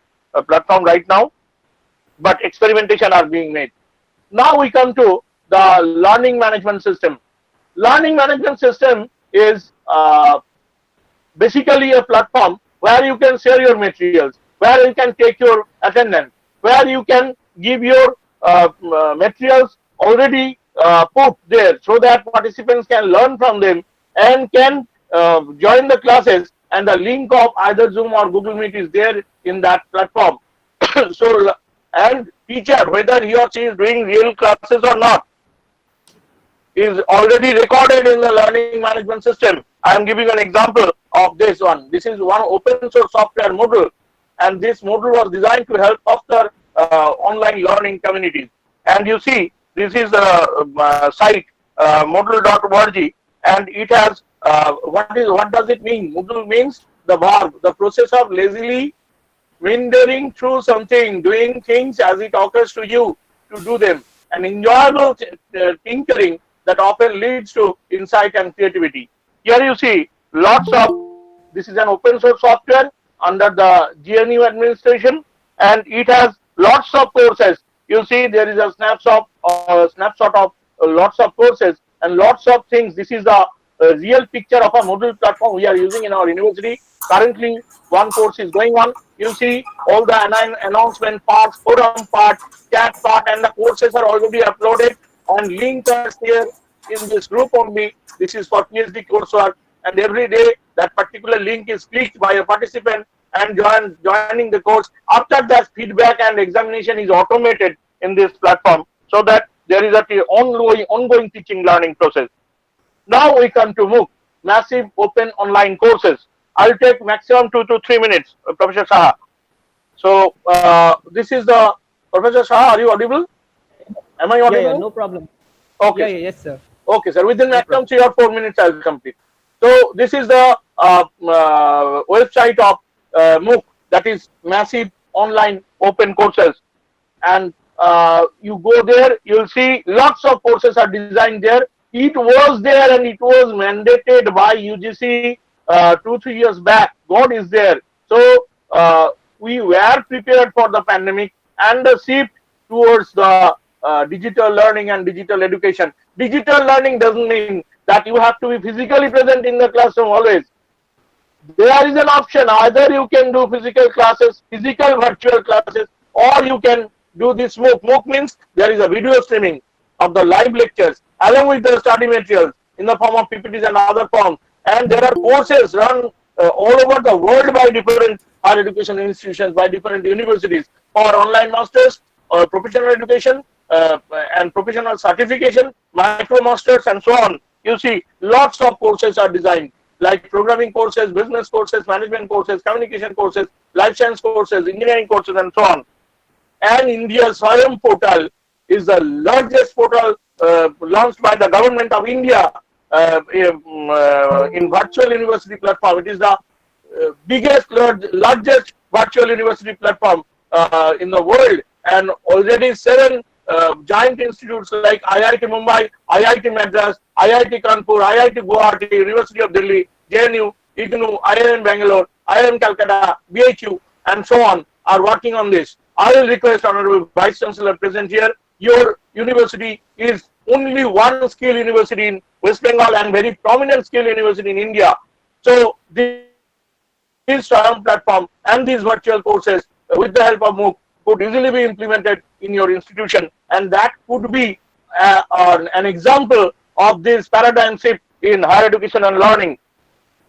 platform right now, but experimentation are being made. Now we come to the learning management system. Learning management system is basically a platform where you can share your materials, where you can take your attendance, where you can give your materials already put there, so that participants can learn from them and can join the classes, and the link of either Zoom or Google Meet is there in that platform. So, and teacher, whether he or she is doing real classes or not, is already recorded in the learning management system. I am giving an example of this one. This is one open source software module, and this module was designed to help foster online learning communities. And you see, this is a site moodle.org, and it has what does it mean? Moodle means the verb, the process of lazily wandering through something, doing things as it occurs to you to do them, and enjoyable tinkering that often leads to insight and creativity. Here you see lots of, this is an open source software under the GNU administration, and it has lots of courses. You see there is a snapshot of lots of courses and lots of things. This is the real picture of a Moodle platform we are using in our university. Currently, one course is going on. You see all the announcement parts, forum part, chat part, and the courses are already uploaded, and link are here in this group only. This is for PhD coursework, and every day that particular link is clicked by a participant and joining the course. After that, feedback and examination is automated in this platform, so that there is a ongoing teaching learning process. Now we come to MOOC, massive open online courses. I'll take maximum 2 to 3 minutes, Professor Saha. So this is the, Professor Saha, are you audible? Am I audible? Yeah, no problem. Okay. Yes, sir. Okay, sir. Within maximum 3 or 4 minutes, I will complete. So this is the website of MOOC, that is massive online open courses, and you go there, you'll see lots of courses are designed there. It was there and it was mandated by UGC 2-3 years back. God is there. So we were prepared for the pandemic and the shift towards the digital learning and digital education. Digital learning doesn't mean that you have to be physically present in the classroom always. There is an option, either you can do physical classes, physical virtual classes, or you can do this MOOC. MOOC means there is a video streaming of the live lectures along with the study materials in the form of PPTs and other forms. And there are courses run all over the world by different higher education institutions, by different universities, for online masters or professional education and professional certification, micro masters, and so on. You see, lots of courses are designed, like programming courses, business courses, management courses, communication courses, life science courses, engineering courses, and so on. And India's Swayam portal is the largest portal launched by the government of India in virtual university platform. It is the largest virtual university platform in the world, and already 7 giant institutes like IIT Mumbai, IIT Madras, IIT Kanpur, IIT Guwahati, University of Delhi, JNU, IGNU, IIM Bangalore, IIM Calcutta, BHU, and so on are working on this. I will request Honorable Vice Chancellor present here. Your university is only one skill university in West Bengal and very prominent skill university in India. So this SWAYAM platform and these virtual courses with the help of MOOC could easily be implemented in your institution, and that could be an example of this paradigm shift in higher education and learning.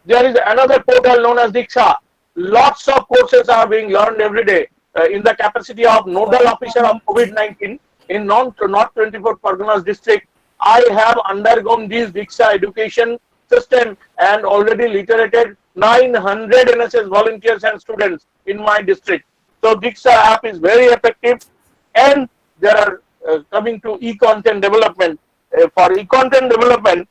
There is another portal known as Diksha. Lots of courses are being learned every day in the capacity of nodal officer of COVID-19 in North 24 Parganas district. I have undergone this Diksha education system and already literated 900 NSS volunteers and students in my district. So Diksha app is very effective, and there are coming to e-content development. For e-content development,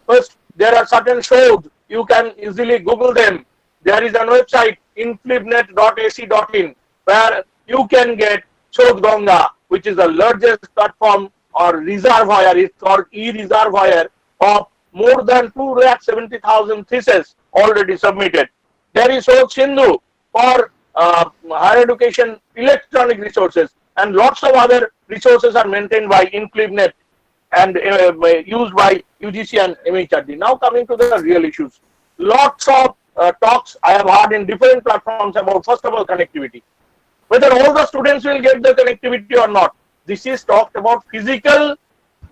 first, there are certain shows. You can easily Google them. There is a website, inflibnet.ac.in, where you can get Shod Ganga, which is the largest platform or reservoir. It's called e-reservoir of more than 270,000 theses already submitted. There is Shod Sindhu for higher education electronic resources, and lots of other resources are maintained by InflibNet and used by UGC and MHRD. Now coming to the real issues. Lots of talks I have heard in different platforms about, first of all, connectivity. Whether all the students will get the connectivity or not. This is talked about physical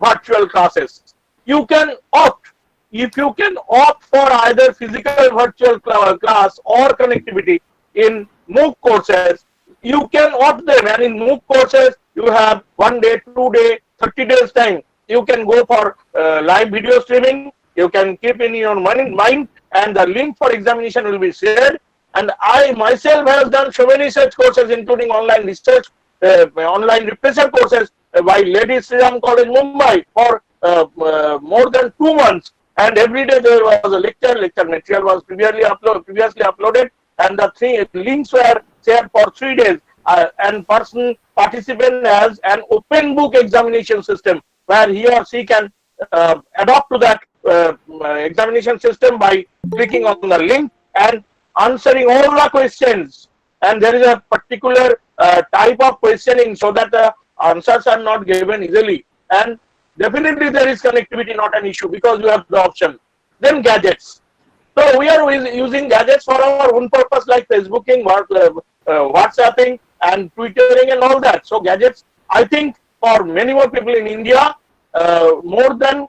virtual classes. You can opt. If you can opt for either physical virtual class or connectivity in MOOC courses, you can opt them. And in MOOC courses, you have 1 day, 2 day, 30 days time. You can go for live video streaming. You can keep in your mind, and the link for examination will be shared. And I myself have done so many such courses, including online research, online refresher courses by Lady Seacom College, Mumbai for more than 2 months. And every day there was a lecture. Lecture material was previously uploaded, and the 3 links were shared for 3 days. And participant has an open book examination system where he or she can adopt to that examination system by clicking on the link and answering all the questions. And there is a particular type of questioning so that the answers are not given easily. And definitely there is connectivity, not an issue, because you have the option. Then gadgets. So we are using gadgets for our own purpose, like Facebooking, WhatsApping, and Twittering and all that. So gadgets, I think for many more people in India, more than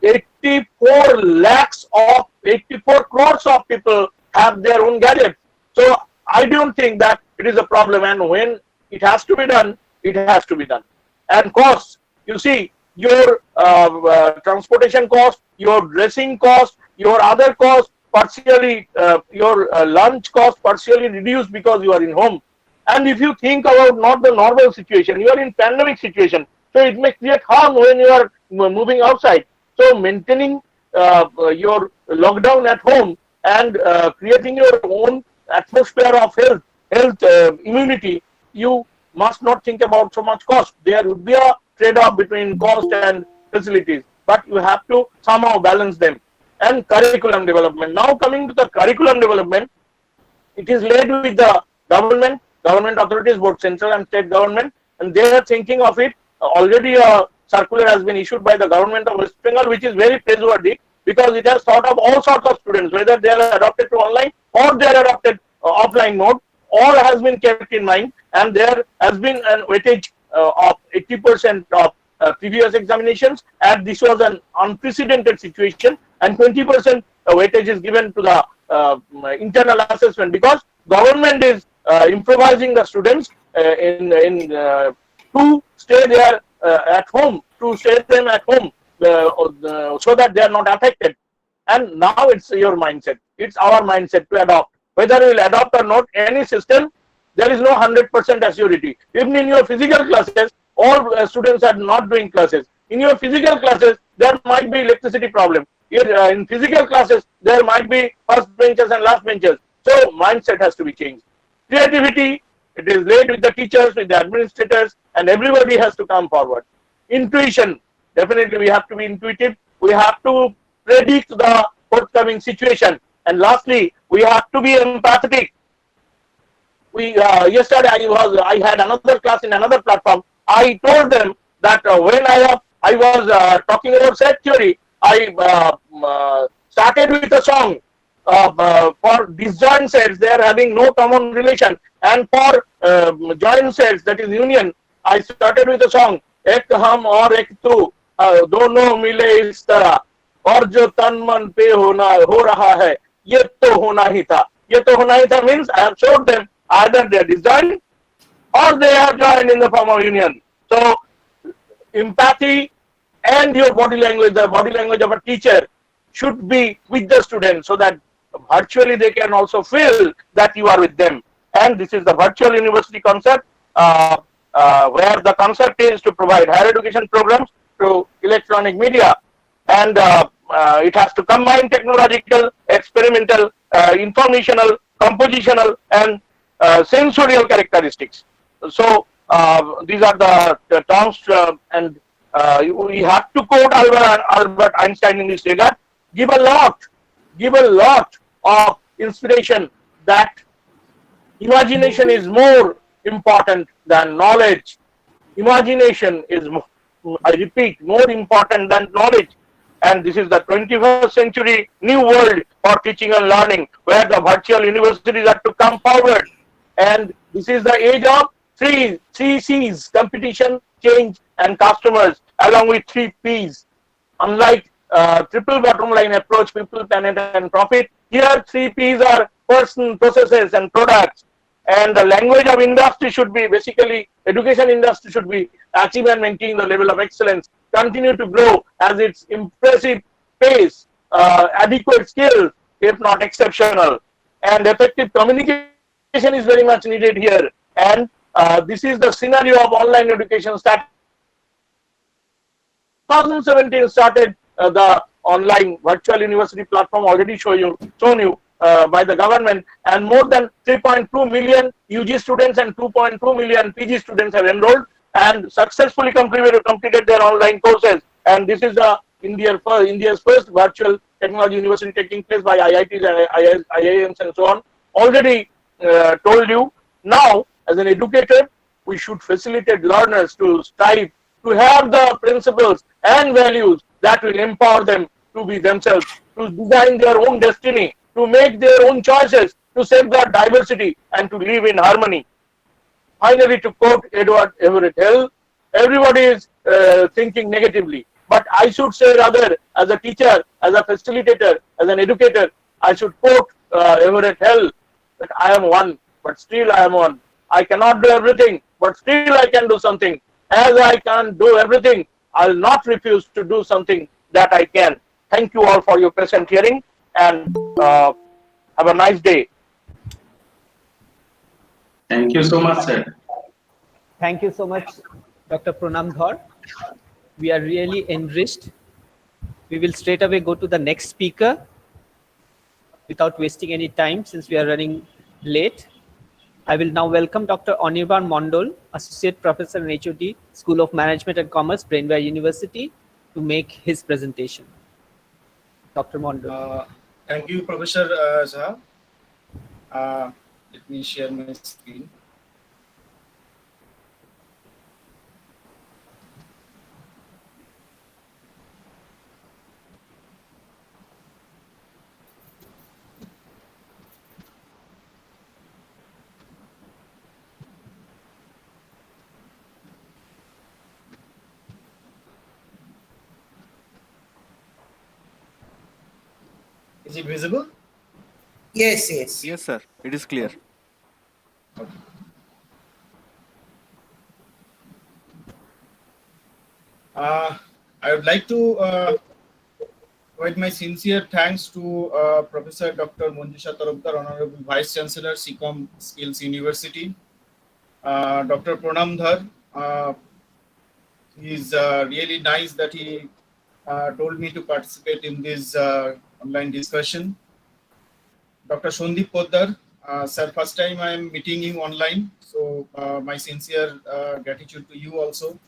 84 crores of people have their own gadgets. So I don't think that it is a problem, and when it has to be done, it has to be done. And costs, you see, your transportation cost, your dressing cost, your other costs, partially your lunch cost partially reduced because you are in home. And if you think about not the normal situation, you are in pandemic situation, so it may create harm when you are moving outside. So maintaining your lockdown at home and creating your own atmosphere of health immunity, you must not think about so much cost. There would be a trade-off between cost and facilities, but you have to somehow balance them. And curriculum development. Now coming to the curriculum development, it is led with the government authorities, both central and state government, and they are thinking of it. Already a circular has been issued by the government of West Bengal, which is very praiseworthy, because it has thought of all sorts of students, whether they are adopted to online or they are adopted offline mode. All has been kept in mind, and there has been an weightage of 80% of previous examinations, and this was an unprecedented situation, and 20% weightage is given to the internal assessment, because government is improvising the students to stay there at home, to stay them at home so that they are not affected. And now it's your mindset, it's our mindset to adopt. Whether we will adopt or not, any system, there is no 100% assurity. Even in your physical classes, all students are not doing classes. In your physical classes, there might be electricity problem. In physical classes, there might be first benches and last benches. So mindset has to be changed. Creativity, It is laid with the teachers, with the administrators, and everybody has to come forward. Intuition, definitely we have to be intuitive. We have to predict the forthcoming situation. And lastly, we have to be empathetic. We yesterday I had another class in another platform. I told them that when I was talking about set theory, I started with a song. For disjoint sets, they are having no common relation, and for joint sets, that is union, I started with a song. एक हम और एक तू दोनों मिले इस तरह और जो तन मन पे हो रहा है ये तो होना ही था. ये तो होना ही था means I have showed them either they are disjoint or they are joined in the form of union. So empathy and your body language, the body language of a teacher, should be with the students so that virtually they can also feel that you are with them. And this is the virtual university concept, where the concept is to provide higher education programs through electronic media, and it has to combine technological, experimental, informational, compositional, and sensorial characteristics. So these are the terms, and we have to quote Albert Einstein in this regard. Give a lot of inspiration that imagination is more important than knowledge. Imagination is, I repeat, more important than knowledge. And this is the 21st century new world for teaching and learning, where the virtual universities are to come forward. And this is the age of three C's: competition, change, and customers, along with three P's. Unlike triple bottom line approach, people, planet, and profit, here three P's are person, processes, and products. And the language of industry should be basically education industry should be achieve and maintain the level of excellence, continue to grow as its impressive pace, adequate skills, if not exceptional, and effective communication is very much needed here. And this is the scenario of online education started 2017 started the online virtual university platform already shown you by the government, and more than 3.2 million UG students and 2.2 million PG students have enrolled and successfully completed their online courses. And this is India's first virtual technology university taking place by IITs and IIMs and so on. Already told you. Now, as an educator, we should facilitate learners to strive to have the principles and values that will empower them to be themselves, to design their own destiny, to make their own choices, to safeguard diversity, and to live in harmony. Finally, to quote Edward Everett Hale, everybody is thinking negatively, but I should say rather, as a teacher, as a facilitator, as an educator, I should quote Everett Hale, that I am one, but still I am one. I cannot do everything, but still I can do something. As I can't do everything, I'll not refuse to do something that I can. Thank you all for your present hearing, and have a nice day. Thank you so much, sir. Thank you so much, Dr. Pranam Dhar. We are really enriched. We will straight away go to the next speaker without wasting any time since we are running late. I will now welcome Dr. Anirban Mondol, Associate Professor in HOD, School of Management and Commerce, Brainware University, to make his presentation. Dr. Mondol. Thank you, Professor Saha. Let me share my screen. Is it visible? Yes, yes. Yes, sir. It is clear. Okay. I would like to provide my sincere thanks to Professor Dr. Manjusha Tarokdar, Honorable Vice Chancellor, Seacom Skills University, Dr. Pranam Dhar. He's really nice that he told me to participate in this online discussion. Dr. Shondeep Poddar, Sir, first time I am meeting you online, so my sincere gratitude to you also,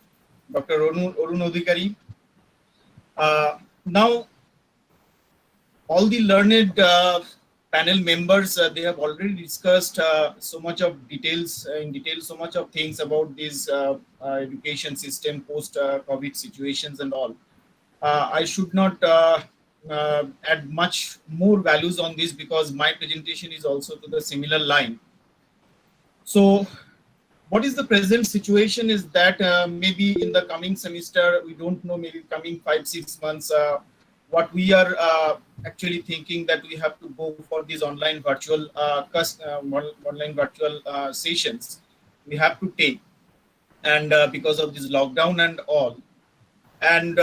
Dr. Arun Odhikari. Now, all the learned panel members, they have already discussed so much of details, in detail, so much of things about this education system post COVID situations and all. I should not add much more values on this because my presentation is also to the similar line. So, what is the present situation is that maybe in the coming semester, we don't know, maybe coming 5 6 months, what we are actually thinking that we have to go for these online virtual online virtual sessions we have to take, and because of this lockdown and all, and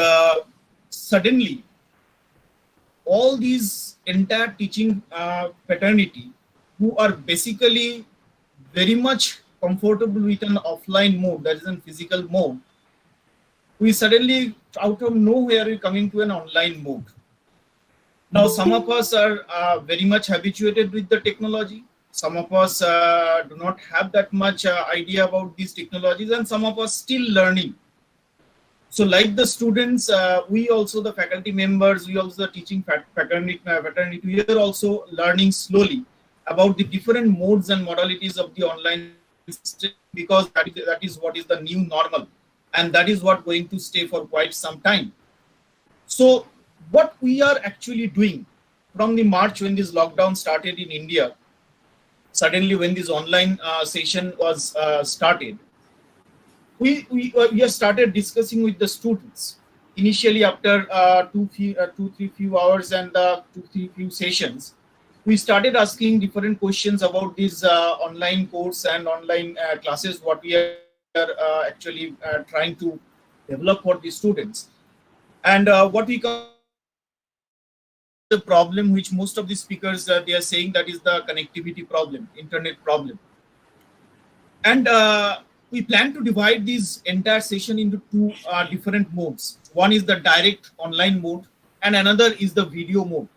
suddenly all these entire teaching fraternity who are basically very much comfortable with an offline mode, that is in physical mode, we suddenly out of nowhere we coming to an online mode. Now some of us are very much habituated with the technology, some of us do not have that much idea about these technologies, and some of us still learning. So like the students, we also the faculty members, we also the teaching fraternity, we are also learning slowly about the different modes and modalities of the online system, because that is what is the new normal, and that is what going to stay for quite some time. So what we are actually doing from the March when this lockdown started in India, suddenly when this online session was started, we have started discussing with the students. Initially, after two, three few hours and 2 3 few sessions, we started asking different questions about this online course and online classes. What we are actually trying to develop for the students, and what we come to know that there is a problem which most of the speakers they are saying, that is the connectivity problem, internet problem. And we plan to divide this entire session into two different modes. One is the direct online mode, and another is the video mode.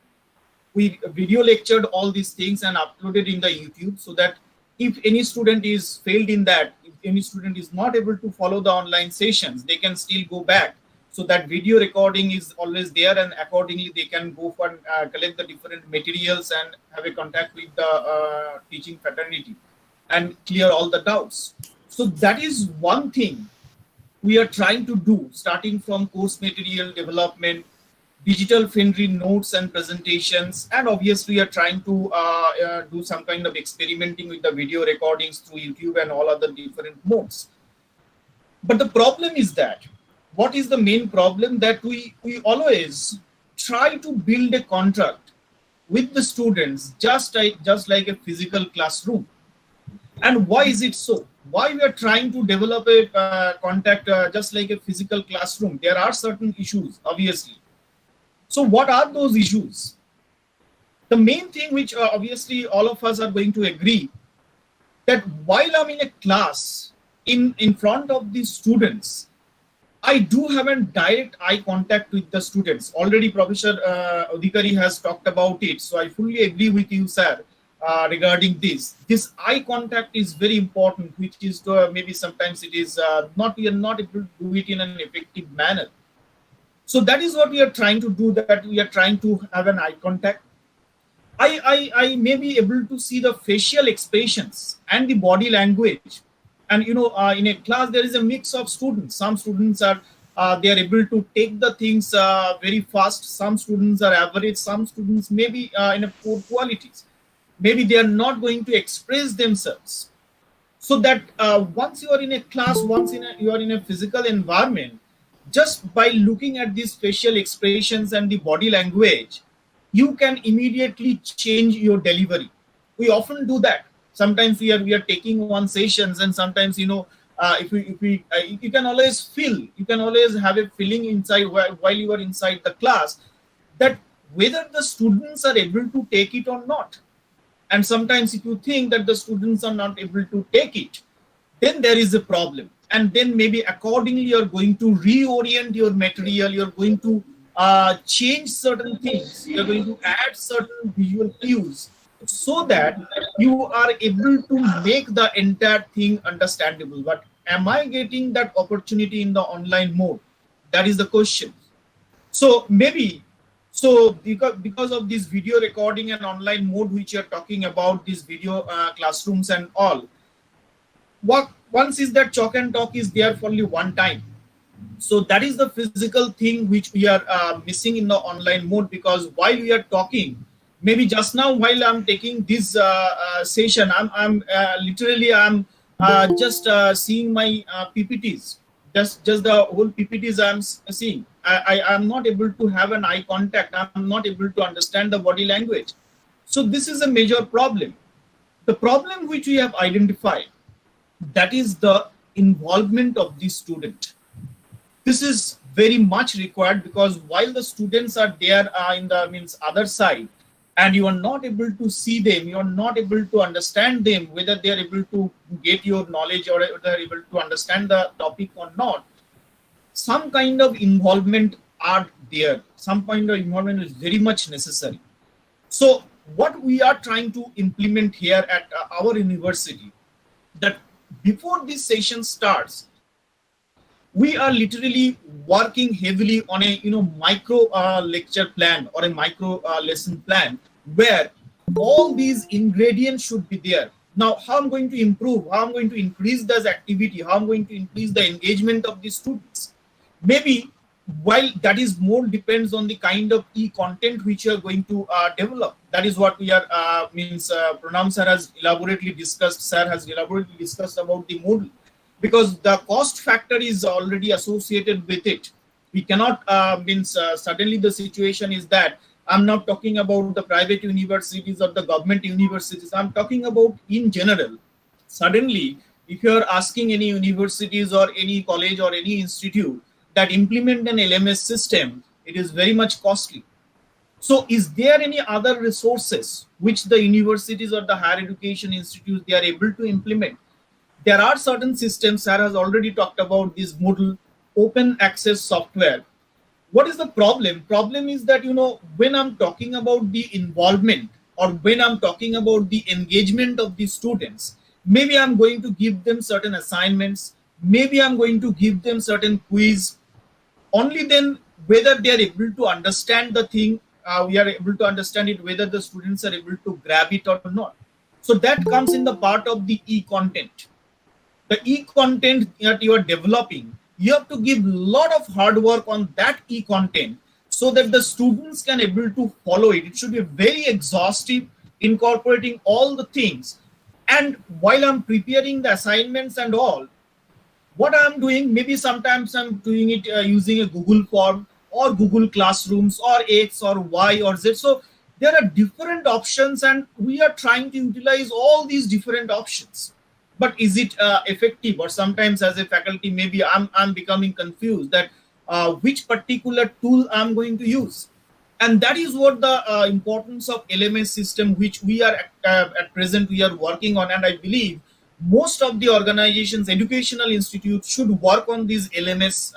We video lectured all these things and uploaded in the YouTube, so that if any student is failed in that, if any student is not able to follow the online sessions, they can still go back. So that video recording is always there, and accordingly they can go for collect the different materials and have a contact with the teaching fraternity and clear all the doubts. So that is one thing we are trying to do, starting from course material development, digital friendly notes and presentations, and obviously we are trying to do some kind of experimenting with the video recordings through YouTube and all other different modes. But the problem is that, what is the main problem, that we always try to build a contract with the students just like a physical classroom. And why is it so? Why we are trying to develop a contact just like a physical classroom? There are certain issues, obviously. So what are those issues? The main thing which obviously all of us are going to agree, that while I'm in a class in front of the students, I do have a direct eye contact with the students. Already Professor Odhikari has talked about it. So I fully agree with you, sir, regarding this. This eye contact is very important, which is maybe sometimes it is we are not able to do it in an effective manner. So that is what we are trying to do, that we are trying to have an eye contact. I may be able to see the facial expressions and the body language. And in a class there is a mix of students. Some students are they are able to take the things very fast. Some students are average. Some students maybe in a poor qualities. Maybe they are not going to express themselves. So that once you are in a class, you are in a physical environment, just by looking at these facial expressions and the body language, you can immediately change your delivery. We often do that. Sometimes we are taking one sessions, and sometimes if we you can always feel, you can always have a feeling inside while you are inside the class, that whether the students are able to take it or not. And sometimes if you think that the students are not able to take it, then there is a problem. And then maybe accordingly you're going to reorient your material, you're going to change certain things, you're going to add certain visual cues, so that you are able to make the entire thing understandable. But am I getting that opportunity in the online mode? That is the question. So maybe, so because of this video recording and online mode which you're talking about, these video classrooms and all, what once is that chalk and talk is there for only one time. So that is the physical thing which we are missing in the online mode, because while we are talking, maybe just now while I'm taking this session, I'm literally I'm just seeing my ppts, just the whole ppts I'm seeing. I'm not able to have an eye contact, I'm not able to understand the body language. So this is a major problem. The problem which we have identified, that is the involvement of the student. This is very much required, because while the students are there in the means other side, and you are not able to see them, you are not able to understand them, whether they are able to get your knowledge or they are able to understand the topic or not, some kind of involvement are there, some kind of involvement is very much necessary. So what we are trying to implement here at our university, that before this session starts, we are literally working heavily on a micro lecture plan or a micro lesson plan, where all these ingredients should be there. Now how I'm going to improve, how I'm going to increase this activity, how I'm going to increase the engagement of the students, maybe, while that is more depends on the kind of e-content which you are going to develop. That is what we are means Pranam sir has elaborately discussed, sir has elaborately discussed about the Moodle, because the cost factor is already associated with it. We cannot means suddenly the situation is that I'm not talking about the private universities or the government universities, I'm talking about in general. Suddenly, if you are asking any universities or any college or any institute that implement an LMS system, it is very much costly. So is there any other resources which the universities or the higher education institutes they are able to implement? There are certain systems. Sarah has already talked about this Moodle open access software. What is the problem? Problem is that when I'm talking about the involvement, or when I'm talking about the engagement of the students, maybe I'm going to give them certain assignments, maybe I'm going to give them certain quiz. Only then whether they are able to understand the thing, we are able to understand it, whether the students are able to grab it or not. So that comes in the part of the e-content. The e-content that you are developing, you have to give a lot of hard work on that e-content, so that the students can able to follow it. It should be very exhaustive, incorporating all the things. And while I'm preparing the assignments and all, what I'm doing, maybe sometimes I'm doing it using a Google form or Google Classrooms or X or Y or Z. So there are different options, and we are trying to utilize all these different options. But is it effective? Or sometimes as a faculty, maybe I'm becoming confused that which particular tool I'm going to use. And that is what the importance of LMS system, which we are at present we are working on. And I believe most of the organizations, educational institutes should work on this LMS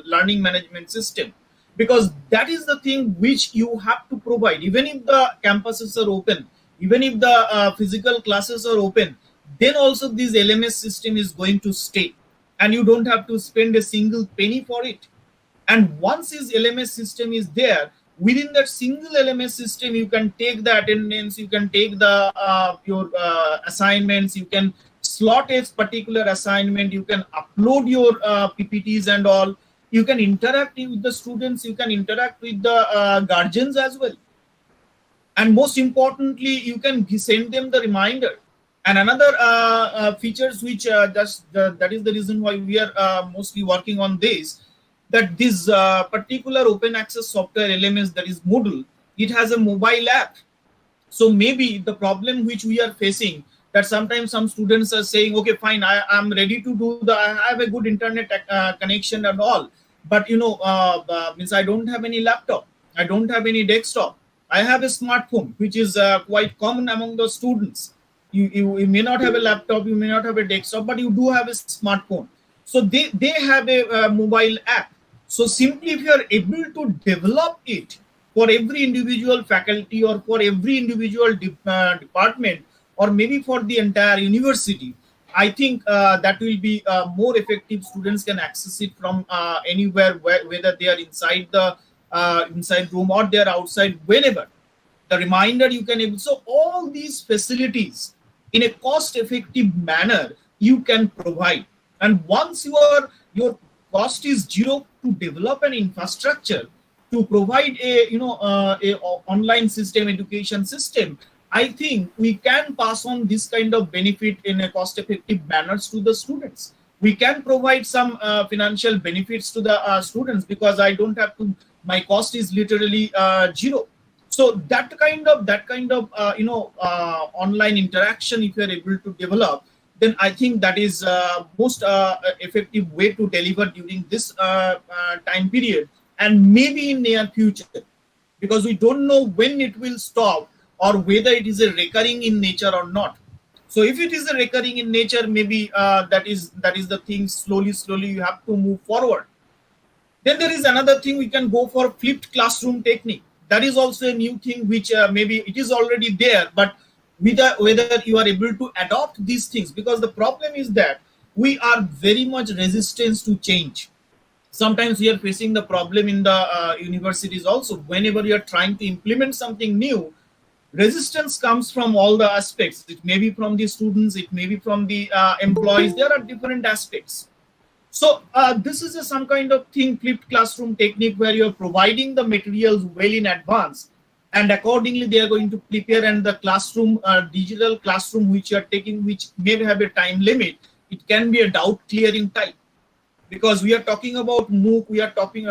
learning management system, because that is the thing which you have to provide. Even if the campuses are open, even if the physical classes are open, then also this LMS system is going to stay, and you don't have to spend a single penny for it. And once this LMS system is there, within that single LMS system, you can take the attendance, you can take the your assignments, you can slot a particular assignment, you can upload your PPTs and all, you can interact with the students, you can interact with the guardians as well. And most importantly, you can send them the reminder. And another features which that is the reason why we are mostly working on this, that this particular open access software LMS, that is Moodle, it has a mobile app. So maybe the problem which we are facing, that sometimes some students are saying, okay, fine, I'm ready to do I have a good internet connection and all, but means I don't have any laptop, I don't have any desktop, I have a smartphone, which is quite common among the students. You may not have a laptop, you may not have a desktop, but you do have a smartphone. So they have a mobile app. So simply if you are able to develop it, for every individual faculty or for every individual department, or maybe for the entire university, I think that will be more effective. Students can access it from anywhere, whether they are inside the inside room or they are outside, whenever. The reminder you can able, so all these facilities in a cost effective manner you can provide. And once your cost is zero to develop an infrastructure to provide a online system, education system, I think we can pass on this kind of benefit in a cost effective manners to the students. We can provide some financial benefits to the students, because I don't have to, my cost is literally zero. So that kind of online interaction, if you are able to develop, then I think that is most effective way to deliver during this time period, and maybe in near future, because we don't know when it will stop, or whether it is a recurring in nature or not. So if it is a recurring in nature, maybe that is the thing. Slowly you have to move forward. Then there is another thing, we can go for flipped classroom technique. That is also a new thing, which maybe it is already there, but whether you are able to adopt these things, because the problem is that we are very much resistant to change. Sometimes we are facing the problem in the universities also. Whenever you are trying to implement something new, resistance comes from all the aspects. It may be from the students, it may be from the employees. There are different aspects. So this is some kind of thing, flipped classroom technique, where you're providing the materials well in advance, and accordingly they are going to prepare. And the classroom, digital classroom which you are taking, which may have a time limit, it can be a doubt clearing type, because we are talking about MOOC, we are talking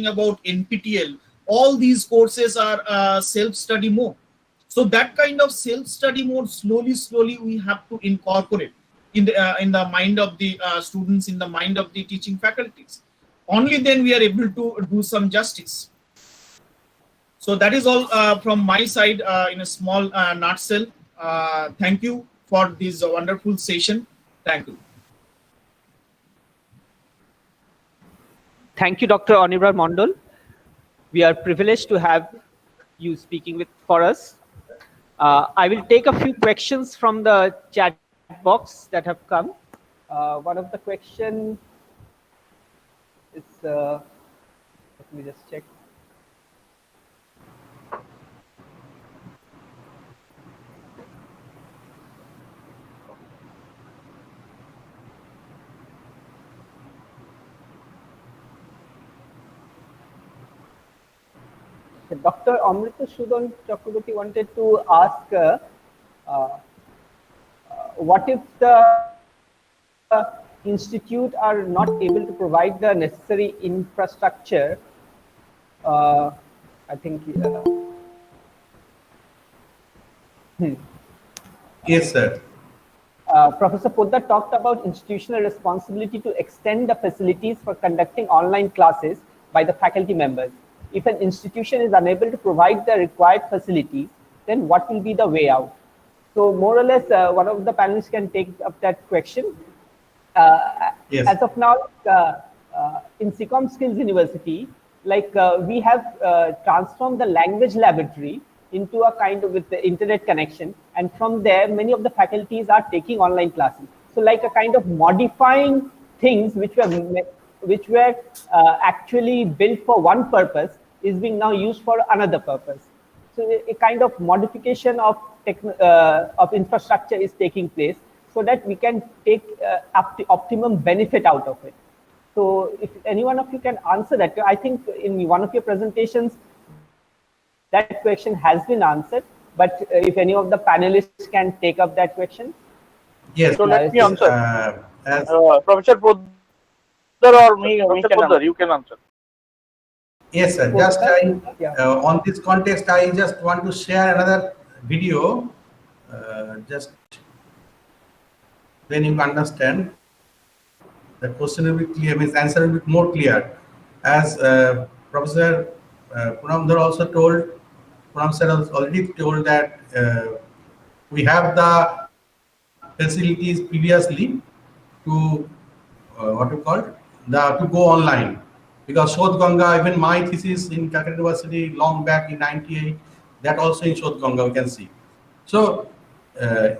about NPTEL. All these courses are self-study mode. So that kind of self-study mode, slowly we have to incorporate in the mind of the students, in the mind of the teaching faculties. Only then we are able to do some justice. So that is all from my side in a small nutshell. Thank you for this wonderful session. Thank you. Thank you, Dr. Anirban Mondal. We are privileged to have you speaking for us. I will take a few questions from the chat box that have come. One of the question is, let me just check. Dr. Amrita Sudhan Chakraborty wanted to ask, what if the institute are not able to provide the necessary infrastructure? I think. Yes, sir. Professor Poddar talked about institutional responsibility to extend the facilities for conducting online classes by the faculty members. If an institution is unable to provide the required facilities, then what will be the way out? So more or less, one of the panelists can take up that question. Yes. As of now, in Seacom Skills University, we have transformed the language laboratory into a kind of, with the internet connection, and from there many of the faculties are taking online classes. So like a kind of modifying things which were actually built for one purpose is being now used for another purpose. So a kind of modification of infrastructure is taking place, so that we can take optimum benefit out of it. So if any one of you can answer that, I think in one of your presentations, that question has been answered, but if any of the panelists can take up that question. Yes. So let me answer. As Professor Poddar or me, you can answer. yes, sir. Just on this context, I just want to share another video. Just when you understand, the question will be clear, means answer will be more clear. As Professor Punamdar also told, Punam sir has already told that we have the facilities previously to what you call to go online. because Shodh Ganga, even my thesis in Calcutta University long back in '98, that also in Shodh Ganga we can see. So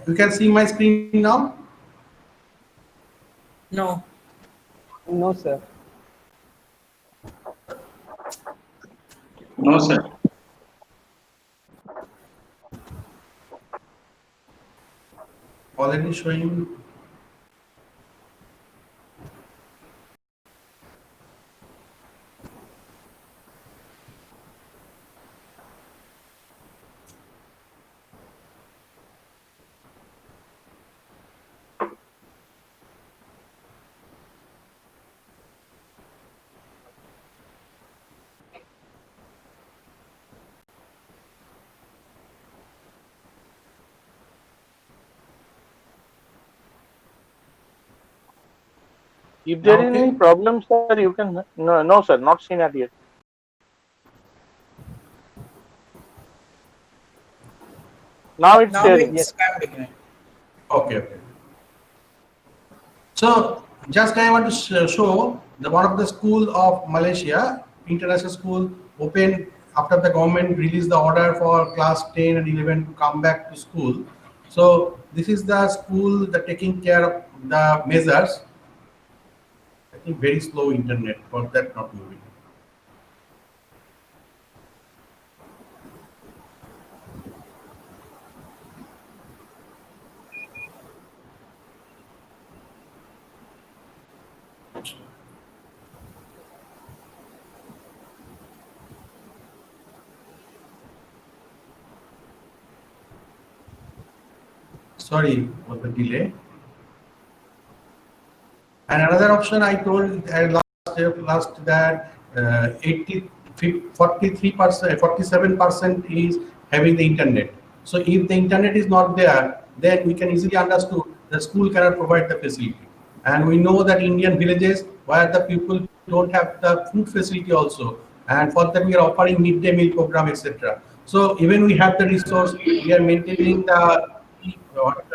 you can see my screen now. No. No, sir. No, sir. Already showing. If Now there is any okay. problem, sir, you can. No, no, sir, not seen at yet. Now it's Now sharing. it's coming. Okay, okay. So just I want to show the one of the school of Malaysia, international school, open after the government released the order for class 10 and 11 to come back to school. So this is the school that taking care of the measures. I think very slow internet for that not moving. Sorry for the delay. And another option I told last that 43%, 47% is having the internet. So if the internet is not there, then we can easily understand the school cannot provide the facility. And we know that Indian villages where the people don't have the food facility also, and for that we are offering midday meal program, etc. So even we have the resource, we are maintaining the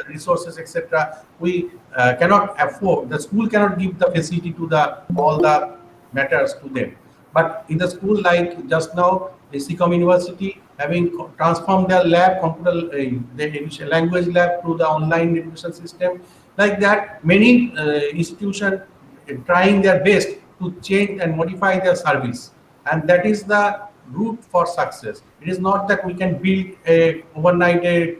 resources, etc. We cannot afford. The school cannot give the facility to the all the matters to them. But in the school, like just now, the Seacom University having transformed their lab, computer, the language lab to the online education system, like that, many institutions trying their best to change and modify their service, and that is the route for success. It is not that we can build a overnight a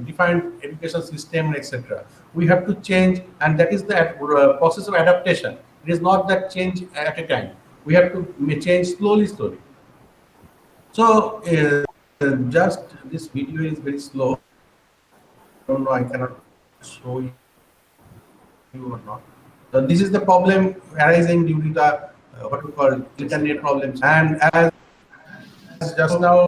defined education system, etc. We have to change, and that is the process of adaptation. It is not that change at a time. We have to change slowly, slowly. So just this video is very slow. I don't know. I cannot show you or not. So this is the problem arising due to the what we call internet problems. And as just now,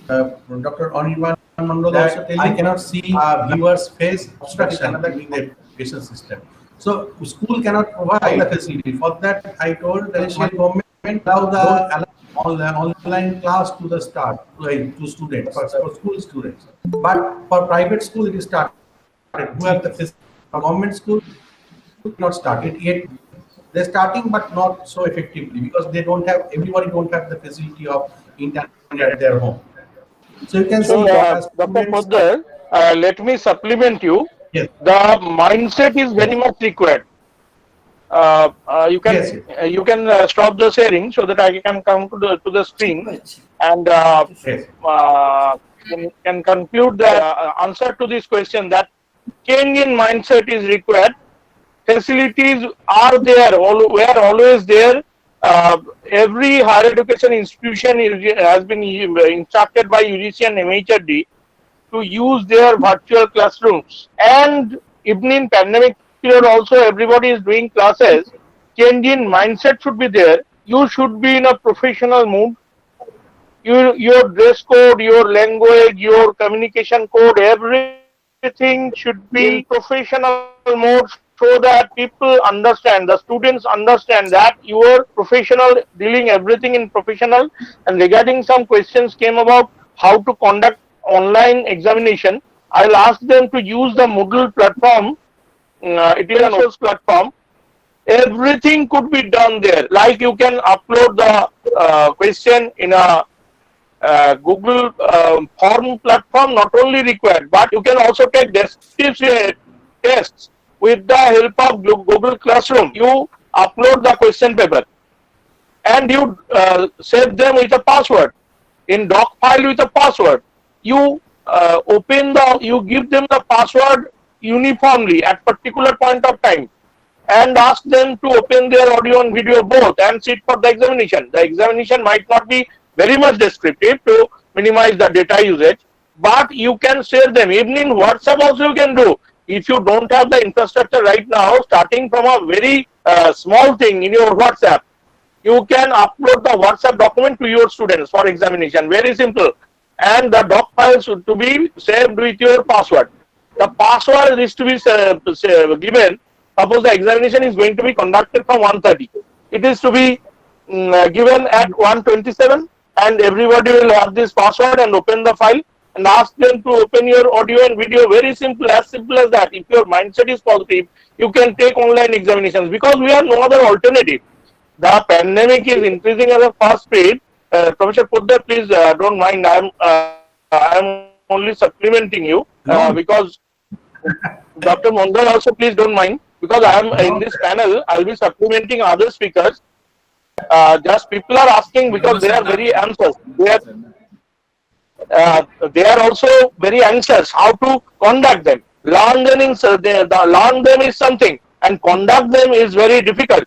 Dr. Anirban Mandal also telling, I cannot see a viewer's face obstruction during the education system. So school cannot provide the facility. For that, I told the Malaysian government allow online class to the start to students for school students. But for private school, it is started. Who have the facility? For government school, not started yet. They're starting, but not so effectively because they don't have everybody don't have the facility of internet at their home. So you can So, see that as Dr. students. Poddar, let me supplement you. Yes, The mindset is very yes, much required. yes, yes, You can stop the sharing so that I can come to the screen and yes. can conclude the answer to this question that change in mindset is required. Facilities are there, were always there. Every higher education institution has been instructed by UGC and MHRD to use their virtual classrooms. And even in pandemic period also everybody is doing classes. Change in mindset should be there. You should be in a professional mood. Your dress code, your language, your communication code, everything should be in professional mode so that people understand, the students understand that you are professional, dealing everything in professional. And regarding some questions came about how to conduct online examination, I'll ask them to use the Moodle platform. It is an open source platform. Everything could be done there. Like you can upload the question in a Google form platform, not only required, but you can also take descriptive tests with the help of Google Classroom. You upload the question paper and you save them with a password in doc file with a password. You you give them the password uniformly at particular point of time and ask them to open their audio and video both and sit for the examination. The examination might not be very much descriptive to minimize the data usage, but you can share them. Even in WhatsApp also you can do. If you don't have the infrastructure right now, starting from a very small thing in your WhatsApp, you can upload the WhatsApp document to your students for examination. Very simple. And the doc files to be saved with your password. The password is to be given. Suppose the examination is going to be conducted from 1:30. It is to be given at 1:27, and everybody will have this password and open the file and ask them to open your audio and video. Very simple as that. If your mindset is positive, you can take online examinations because we have no other alternative. The pandemic is increasing at a fast speed. Professor Poddar, please don't mind. I'm only supplementing you No. because Dr. Mondal also please don't mind because I am in this panel. I'll be supplementing other speakers. Just people are asking because they are very anxious. They are also very anxious how to conduct them. Learn them is something, and conduct them is very difficult.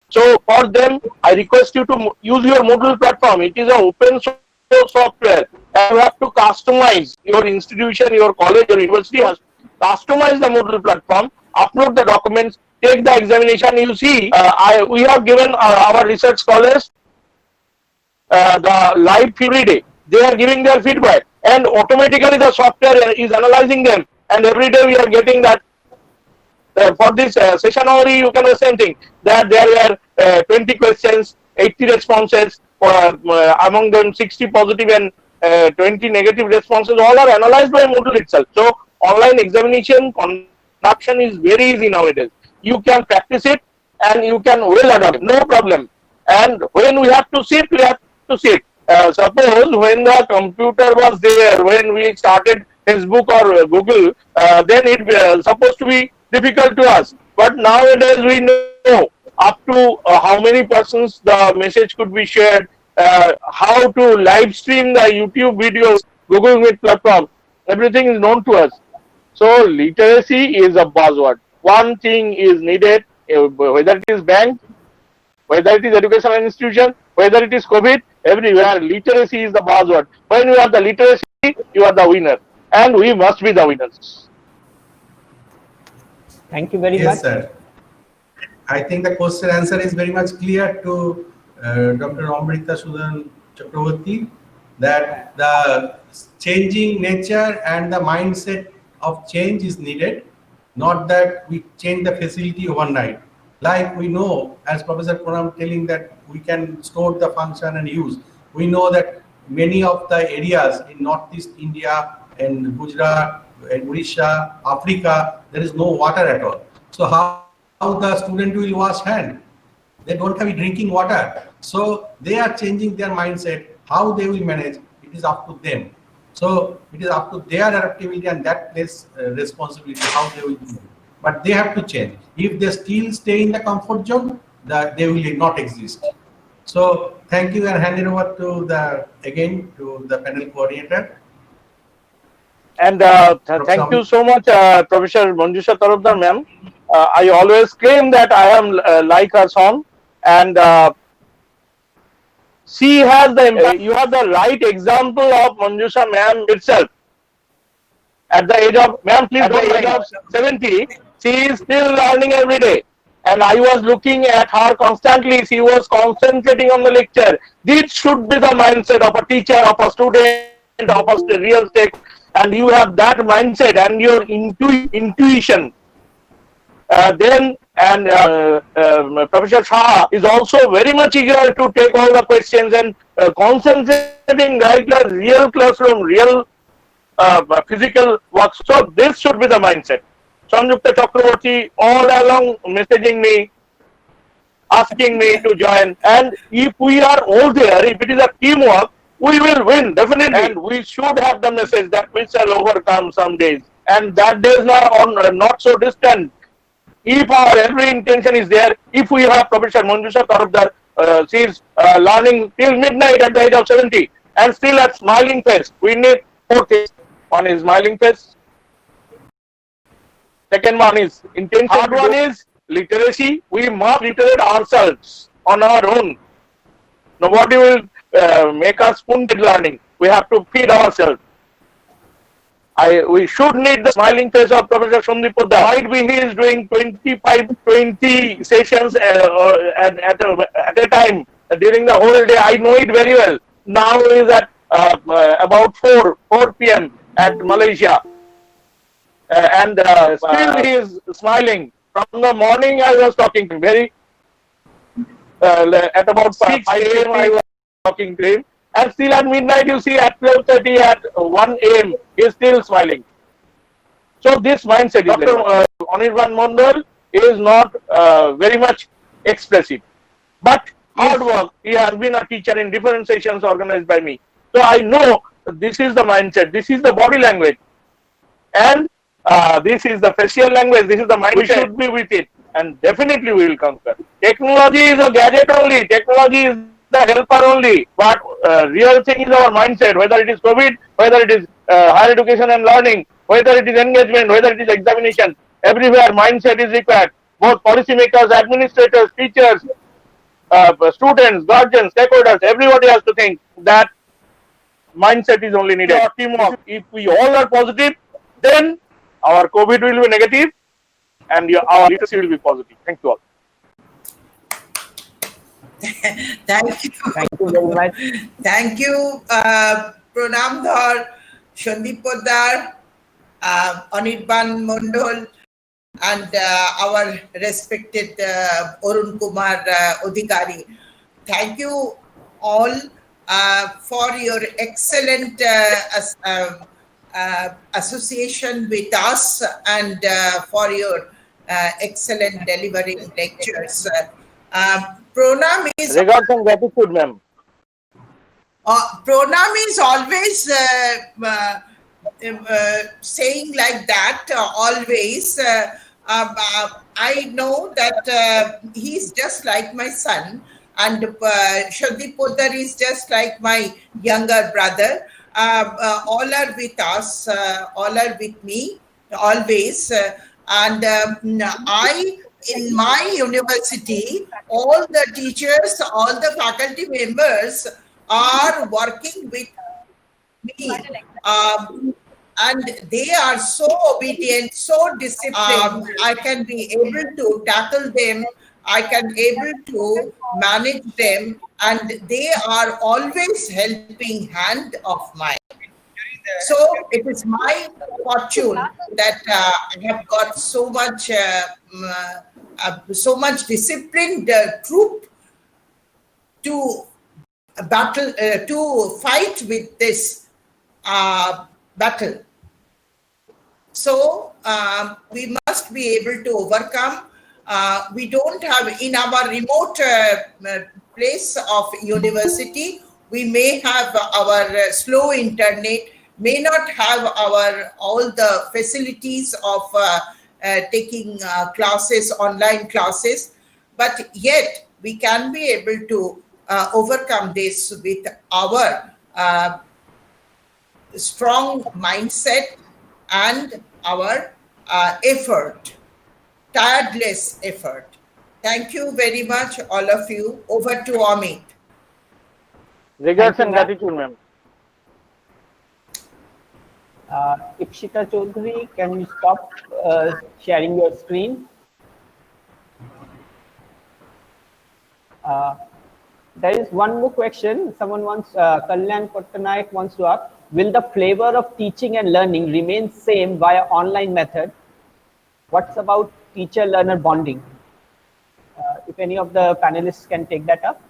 So for them, I request you to use your Moodle platform. It is an open source software, and you have to customize your institution, your college, your university has customize the Moodle platform, upload the documents, take the examination. You see, we have given our research scholars the live every day. They are giving their feedback, and automatically the software is analyzing them. And every day we are getting that. For this session only, you can do the same thing. That there were 20 questions, 80 responses, among them 60 positive and 20 negative responses. All are analyzed by Moodle itself. So online examination conduction is very easy nowadays. You can practice it and you can well adapt, no problem. And when we have to sit, we have to sit. Suppose when the computer was there, when we started Facebook or Google, then it supposed to be difficult to us. But nowadays we know up to how many persons the message could be shared, how to live stream the YouTube videos, Google Meet platform. Everything is known to us. So literacy is a buzzword. One thing is needed, whether it is bank, whether it is educational institution, whether it is COVID, everywhere literacy is the buzzword. When you have the literacy, you are the winner, and we must be the winners. Thank you very Yes, much. sir. I think the question answer is very much clear to Dr. Amrita Sudan Chakravarti that the changing nature and the mindset of change is needed, not that we change the facility overnight. Like we know, as Professor Purnam telling that we can store the function and use. We know that many of the areas in Northeast India and Gujarat and Odisha, Africa, there is no water at all. So how the student will wash hand? They don't have drinking water. So they are changing their mindset. How they will manage, it is up to them. So it is up to their adaptability and that place responsibility, how they will do. But they have to change. If they still stay in the comfort zone, they will not exist. So thank you and hand it over to the panel coordinator. And thank you so much, Professor Manjusha Tarabdar ma'am. I always claim that I am like her son, and she has the you have the right example of Manjusha ma'am itself. At the age of, ma'am, please don't age of 70, she is still learning every day. And I was looking at her constantly. She was concentrating on the lecture. This should be the mindset of a teacher, of a student, of a real estate. And you have that mindset and your intuition. Professor Shah is also very much eager to take all the questions and concentrating like a real classroom, real physical work. So this should be the mindset. Sanjukta Chakravarti all along messaging me asking me to join. And if we are all there, if it is a teamwork, we will win definitely. And we should have the message that we shall overcome some days. And that days are on, not so distant. If our every intention is there, if we have Professor Manjusha Tarabdar, she is learning till midnight at the age of 70 and still at smiling face. We need four things. One is smiling face. Second one is intention. Third one is literacy. We must literate ourselves on our own. Nobody will make us spoon-fed learning. We have to feed ourselves. We should need the smiling face of Professor Sandeep Poddar. Might be he is doing 20 sessions at a time during the whole day. I know it very well. Now he is at about 4 p.m. at Malaysia. And still he is smiling. From the morning I was talking to him. At about 6 a.m. I was talking to him. And still at midnight, you see, at 12:30, at 1 a.m., he is still smiling. So this mindset is Dr. Anirban Mondal is not very much expressive. But hard work, he has been a teacher in different sessions organized by me. So I know this is the mindset, this is the body language. And this is the facial language, this is the mindset. We should be with it. And definitely we will conquer. Technology is a gadget only. Technology is the helper only, but real thing is our mindset, whether it is COVID, whether it is higher education and learning, whether it is engagement, whether it is examination, everywhere mindset is required. Both policymakers, administrators, teachers, students, guardians, stakeholders, everybody has to think that mindset is only needed. Teamwork. If we all are positive, then our COVID will be negative and our literacy will be positive. Thank you all. Thank you. Thank you very much. Thank you, Pranam Dhar, Sandeep Poddar, Anirban Mondal, and our respected Arun Kumar Odhikari. Thank you all for your excellent association with us and for your excellent delivering lectures. Pranam is Regards and gratitude, ma'am. Pranam is always saying like that, always. I know that he's just like my son, and Sandeep Poddar is just like my younger brother. All are with us, all are with me, always. And in my university, all the teachers, all the faculty members are working with me. And they are so obedient, so disciplined. I can be able to tackle them. I can able to manage them. And they are always helping hand of mine. So it is my fortune that I have got so much disciplined troop to battle, to fight with this battle. So we must be able to overcome. We don't have in our remote place of university, we may have our slow internet, may not have all the facilities of taking classes, online classes, but yet we can be able to overcome this with our strong mindset and our effort, tireless effort. Thank you very much, all of you. Over to Amit. Regards and gratitude, ma'am. Ikshita Chaudhary, can you stop sharing your screen? There is one more question. Someone wants, Kalyan Pattanaik wants to ask, will the flavor of teaching and learning remain same via online method? What's about teacher-learner bonding? If any of the panelists can take that up.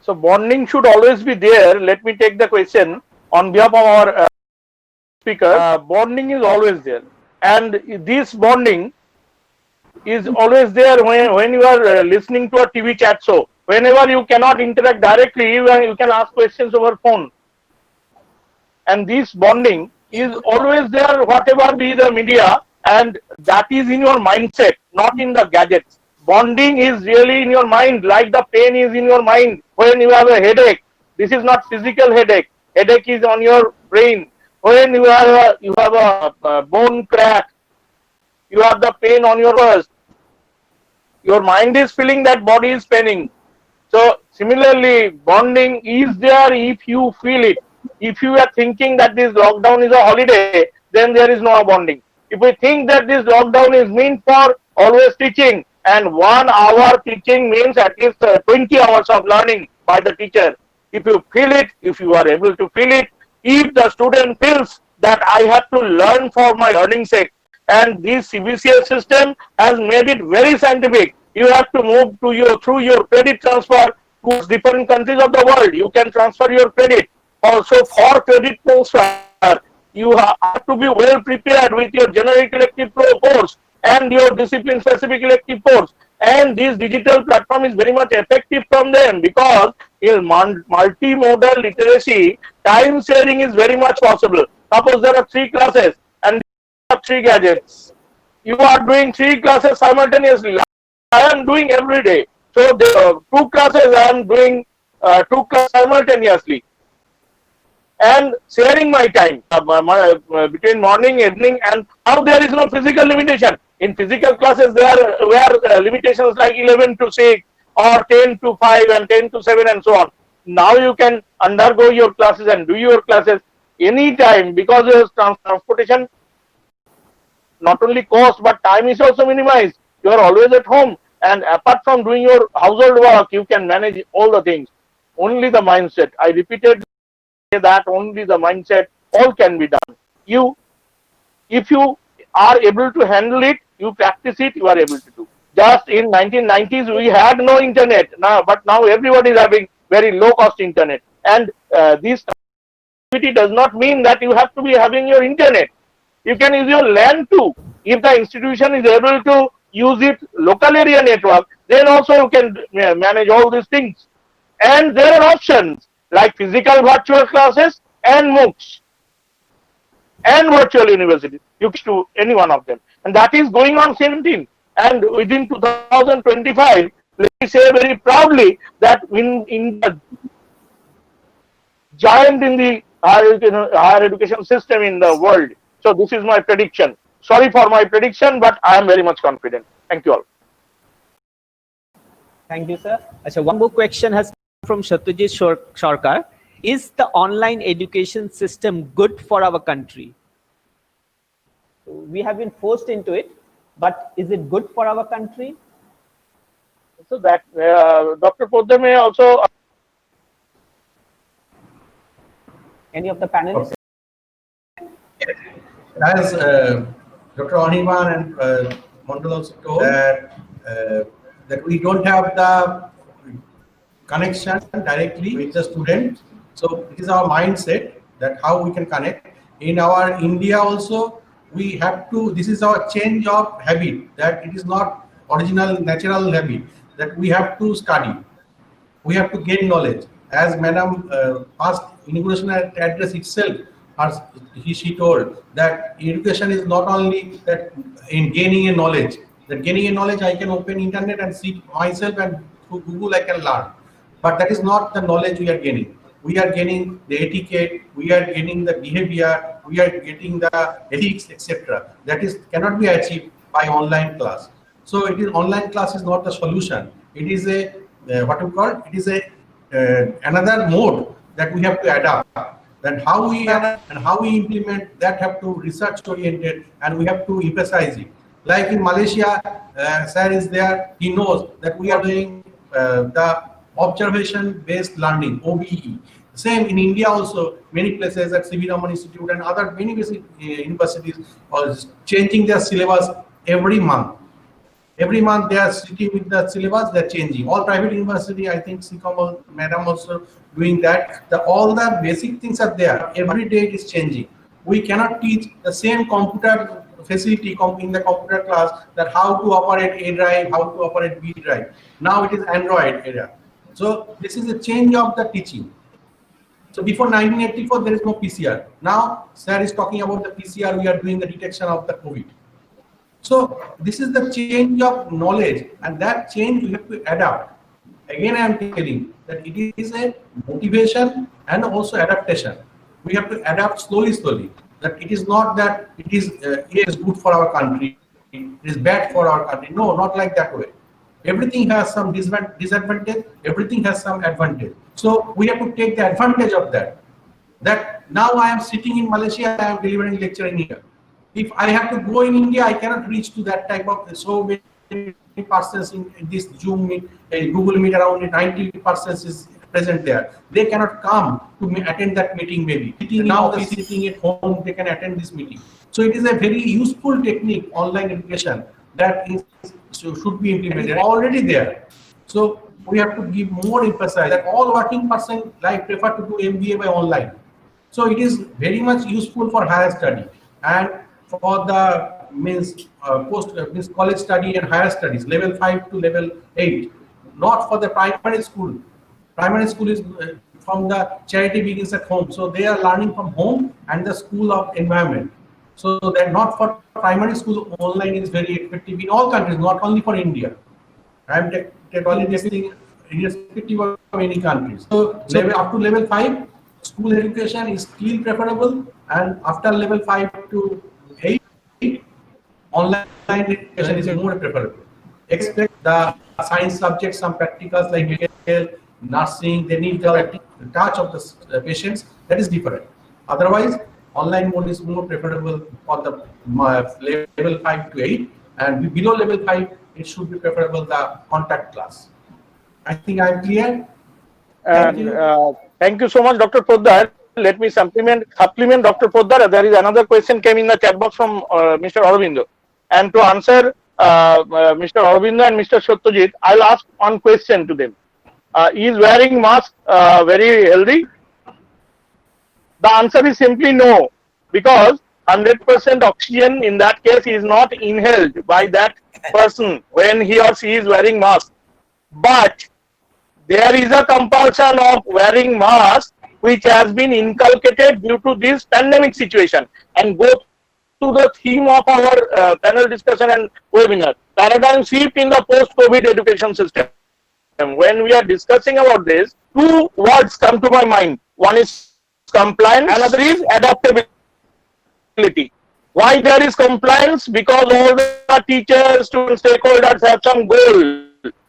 So bonding should always be there. Let me take the question on behalf of our speaker. Bonding is always there, and this bonding is always there when you are listening to a TV chat show. Whenever you cannot interact directly, you can ask questions over phone. And this bonding is always there, whatever be the media, and that is in your mindset, not in the gadgets. Bonding is really in your mind, like the pain is in your mind when you have a headache. This is not physical headache. Headache is on your brain. When you have a bone crack, you have the pain on your chest. Your mind is feeling that body is paining. So similarly, bonding is there if you feel it. If you are thinking that this lockdown is a holiday, then there is no bonding. If we think that this lockdown is meant for always teaching, and 1 hour teaching means at least 20 hours of learning by the teacher. If you feel it, if you are able to feel it, if the student feels that I have to learn for my learning sake, and this CBCS system has made it very scientific. You have to move to through your credit transfer to different countries of the world. You can transfer your credit. Also, for credit transfer, you have to be well prepared with your generic elective course and your discipline specific elective course. And this digital platform is very much effective from them, because in multimodal literacy, time sharing is very much possible. Suppose there are 3 classes and 3 gadgets. You are doing 3 classes simultaneously. I am doing every day. So the 2 classes I am doing 2 classes simultaneously, and sharing my time between morning, evening, and now there is no physical limitation. In physical classes, there were limitations like 11 to 6 or 10 to 5 and 10 to 7 and so on. Now you can undergo your classes and do your classes anytime, because there is transportation. Not only cost but time is also minimized. You are always at home, and apart from doing your household work, you can manage all the things. Only the mindset. I repeated that only the mindset, all can be done. If you are able to handle it, you practice it, you are able to do. Just in 1990s, we had no internet. But now everybody is having very low cost internet. And this activity does not mean that you have to be having your internet. You can use your LAN too. If the institution is able to use it local area network, then also you can manage all these things. And there are options like physical virtual classes and MOOCs and virtual university. You can do any one of them. And that is going on 17. And within 2025, let me say very proudly that in the giant in the higher education system in the world. So this is my prediction. Sorry for my prediction, but I am very much confident. Thank you all. Thank you, sir. So one more question has come from Satyajit Sarkar. Is the online education system good for our country? We have been forced into it, but is it good for our country? So that Dr. Poddar may also. Any of the panelists? As Dr. Animan and Mondal also told that we don't have the connection directly with the student. So it is our mindset that how we can connect. In our India also, we have to, this is our change of habit, that it is not original natural habit, that we have to study. We have to gain knowledge. As Madam past inauguration address itself, she told that education is not only that in gaining a knowledge. That gaining a knowledge, I can open internet and see myself, and through Google I can learn. But that is not the knowledge we are gaining. We are gaining the etiquette, we are gaining the behavior, we are getting the ethics, etc. That is cannot be achieved by online class. So it is online class is not the solution. It is a what we call it is a another mode that we have to adapt. Then how we adapt and how we implement that have to research oriented, and we have to emphasize it. Like in Malaysia, sir is there. He knows that we are doing the observation based learning (OBE). Same in India also. Many places at C.V. Raman Institute and other many universities are changing their syllabus every month. Every month they are sitting with the syllabus, they are changing. All private university, I think Seacom, Madam also doing that. All the basic things are there. Every day it is changing. We cannot teach the same computer facility in the computer class, that how to operate A drive, how to operate B drive. Now it is Android era. So this is a change of the teaching. So before 1984, there is no PCR. Now, sir is talking about the PCR. We are doing the detection of the COVID. So this is the change of knowledge, and that change we have to adapt. Again, I am telling that it is a motivation and also adaptation. We have to adapt slowly. That it is not that it is good for our country, it is bad for our country. No, not like that way. Everything has some disadvantage. Everything has some advantage. So we have to take the advantage of that. That now I am sitting in Malaysia, I am delivering lecture in here. If I have to go in India, I cannot reach to that type of so many persons in this Zoom meet, Google Meet, around 90 persons is present there. They cannot come to attend that meeting. Maybe sitting now, they sitting at home, they can attend this meeting. So it is a very useful technique, online education, that should be implemented. Already there. So we have to give more emphasis that all working person prefer to do MBA by online. So it is very much useful for higher study and for the means college study and higher studies, level 5 to level 8, not for the primary school. Primary school is from the charity begins at home, so they are learning from home and the school of environment. So that not for primary school, online is very effective in all countries, not only for India. I am telling this thing irrespective of any countries. So up to level 5, school education is still preferable, and after level 5 to 8, online education is more preferable. Expect the science subjects, some practicals like medical, nursing, they need the touch of the patients. That is different. Otherwise, online mode is more preferable for the level 5 to 8, and below level 5, it should be preferable the contact class. I think I'm clear. Thank you so much, Dr. Poddar. Let me supplement Dr. Poddar. There is another question came in the chat box from Mr. Aurobindo. And to answer Mr. Aurobindo and Mr. Satyajit, I'll ask one question to them. Is wearing mask very healthy? The answer is simply no, because 100% oxygen in that case is not inhaled by that person when he or she is wearing mask. But there is a compulsion of wearing mask which has been inculcated due to this pandemic situation. And go to the theme of our panel discussion and webinar, paradigm shift in the post-COVID education system. When we are discussing about this, two words come to my mind. One is compliance, another is adaptability. Why there is compliance? Because all the teachers, students, stakeholders have some goal.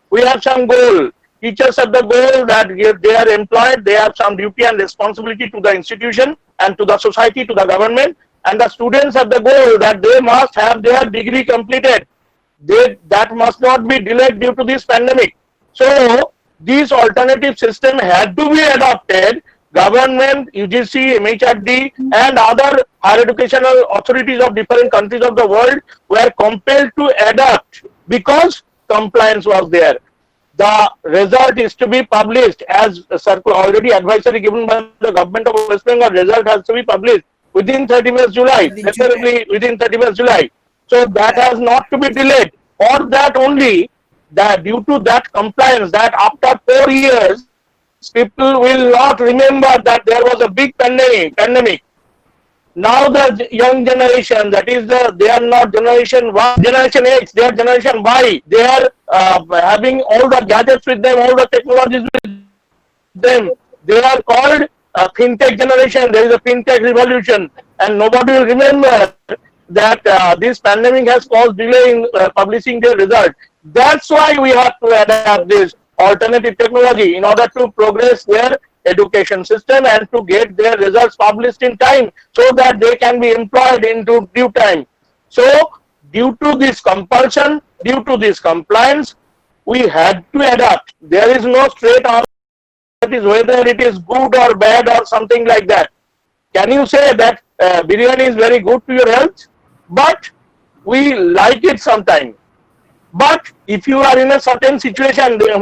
We have some goal. Teachers have the goal that they are employed, they have some duty and responsibility to the institution and to the society, to the government. And the students have the goal that they must have their degree completed. That must not be delayed due to this pandemic. So this alternative system had to be adopted. Government, UGC, MHRD, and other higher educational authorities of different countries of the world were compelled to adapt because compliance was there. The result is to be published as already advisory given by the government of West Bengal. Result has to be published within 31st July, preferably within 31st July. So that has not to be delayed. Or that only, that due to that compliance, that after 4 years, people will not remember that there was a big pandemic. Now the young generation, that is they are not generation Y, generation X, they are generation Y. They are having all the gadgets with them, all the technologies with them. They are called fintech generation. There is a fintech revolution, and nobody will remember that this pandemic has caused delay in publishing their result. That's why we have to adapt this alternative technology in order to progress their education system and to get their results published in time so that they can be employed into due time. So due to this compulsion, due to this compliance, we had to adapt. There is no straight answer, that is whether it is good or bad or something like that. Can you say that biryani is very good to your health? But we like it sometimes. But if you are in a certain situation, there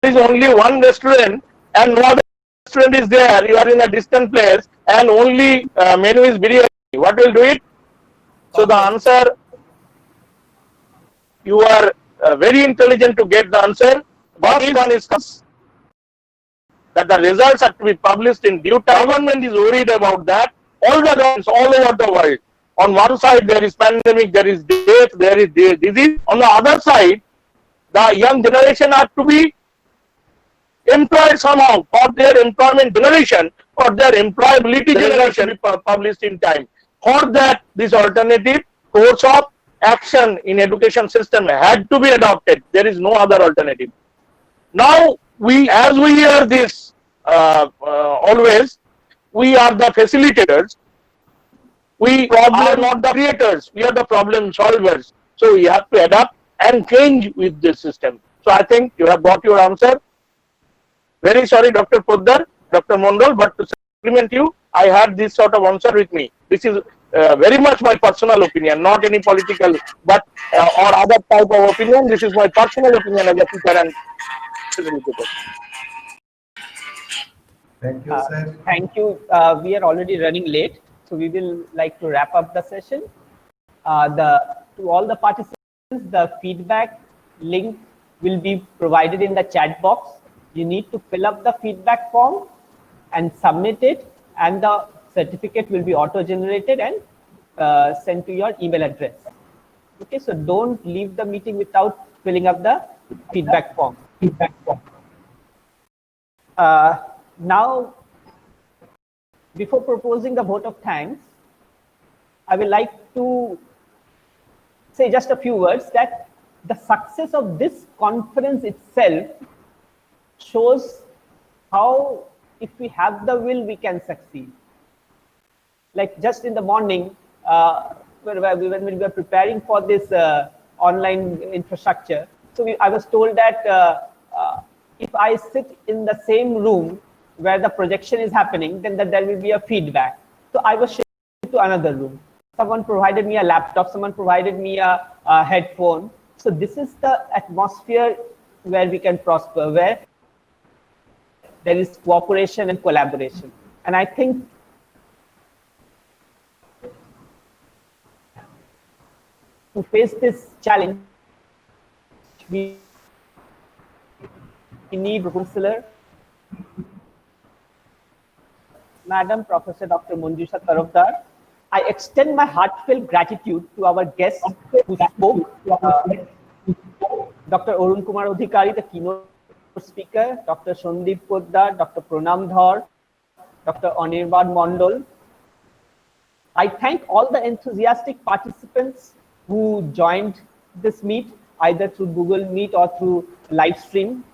is only one restaurant and no other restaurant is there, you are in a distant place and only menu is biryani, what will do it? So the answer, you are very intelligent to get the answer. First one is that the results have to be published in due time. Government is worried about that. All the governments all over the world. On one side there is pandemic, there is death, there is disease. On the other side, the young generation are to be employed somehow for their employment generation, for their employability generation published in time. For that, this alternative course of action in education system had to be adopted. There is no other alternative. Now, as we hear this always, we are the facilitators. We are not the creators. We are the problem solvers. So we have to adapt and change with this system. So I think you have got your answer. Very sorry, Dr. Poddar, Dr. Mondal, but to supplement you, I had this sort of answer with me. This is very much my personal opinion, not any political, but or other type of opinion. This is my personal opinion as a teacher and educator. Thank you, sir. Thank you. We are already running late, so we will like to wrap up the session. To all the participants, the feedback link will be provided in the chat box. You need to fill up the feedback form and submit it, and the certificate will be auto-generated and sent to your email address. Okay, so don't leave the meeting without filling up the feedback form. Now, before proposing the vote of thanks, I would like to say just a few words that the success of this conference itself shows how, if we have the will, we can succeed. Like just in the morning, when we were preparing for this online infrastructure, so I was told that if I sit in the same room where the projection is happening, then there will be a feedback. So I was shifted to another room. Someone provided me a laptop, someone provided me a headphone. So this is the atmosphere where we can prosper, where there is cooperation and collaboration. And I think to face this challenge, we need counselor, Madam Professor Dr. Monjusha Tarokdar. I extend my heartfelt gratitude to our guests who spoke, Dr. Arun Kumar Adhikari, the keynote speaker, Dr. Sandeep Poddar, Dr. Pranam Dhar, Dr. Anirban Mondal. I thank all the enthusiastic participants who joined this meet, either through Google Meet or through live stream.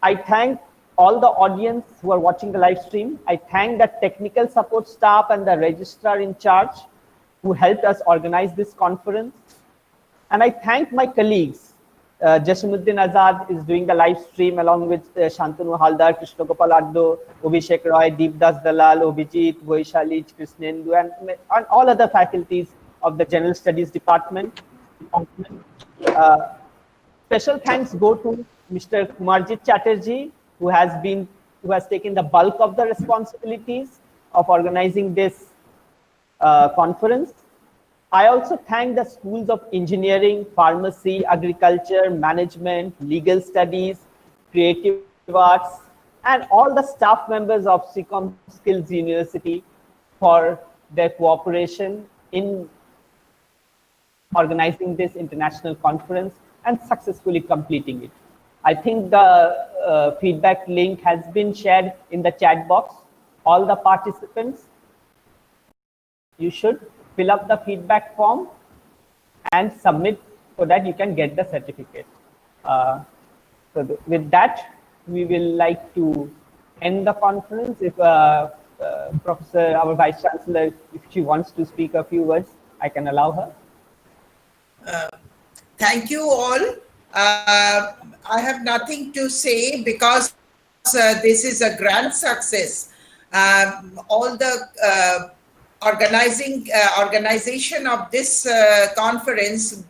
I thank all the audience who are watching the live stream. I thank the technical support staff and the registrar in charge who helped us organize this conference. And I thank my colleagues. Jasmuddin Azad is doing the live stream along with Shantanu Haldar, Krishna Gopal Addo, Abhishek Roy, Deepdas Dalal, Obijit, Vaishali, Krishnendu, and all other faculties of the General Studies Department. Special thanks go to Mr. Kumarjit Chatterjee, who has taken the bulk of the responsibilities of organizing this conference. I also thank the schools of engineering, pharmacy, agriculture, management, legal studies, creative arts, and all the staff members of Seacom Skills University for their cooperation in organizing this international conference and successfully completing it. I think the feedback link has been shared in the chat box. All the participants, you should fill up the feedback form and submit so that you can get the certificate. With that, we will like to end the conference. If Professor, our Vice Chancellor, if she wants to speak a few words, I can allow her. Thank you all. I have nothing to say because this is a grand success. All the organization of this conference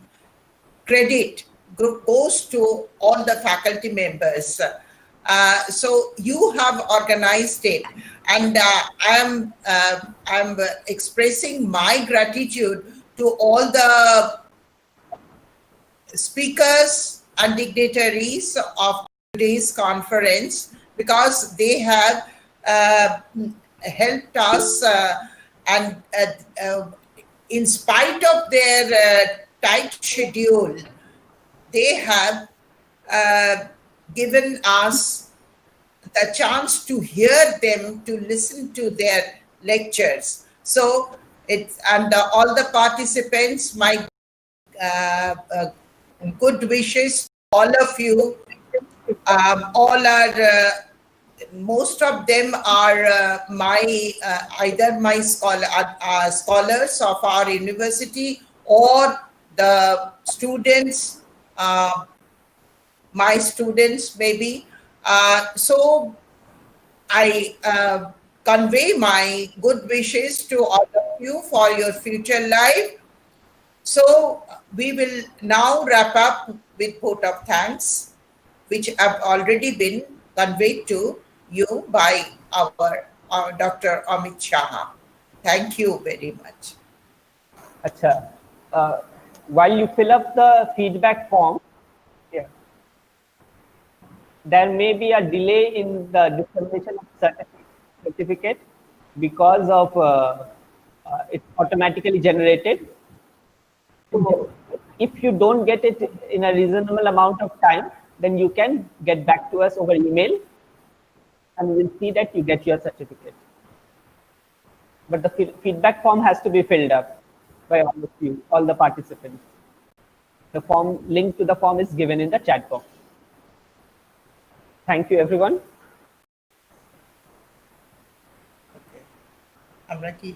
credit goes to all the faculty members. So you have organized it, and I'm expressing my gratitude to all the speakers and dignitaries of today's conference, because they have helped us and in spite of their tight schedule, they have given us the chance to hear them, to listen to their lectures. So it's, and all the participants, my good wishes to all of you. All are, most of them are my either my scholars of our university or the students, my students maybe. So I convey my good wishes to all of you for your future life. So we will now wrap up with vote of thanks, which have already been conveyed to you by our Dr. Amit Shah. Thank you very much. Acha. While you fill up the feedback form, yeah, there may be a delay in the dissemination of certificate because of it's automatically generated. So if you don't get it in a reasonable amount of time, then you can get back to us over email and we'll see that you get your certificate. But the feedback form has to be filled up by all of you, all the participants. The form, link to the form is given in the chat box. Thank you, everyone. আমরা কি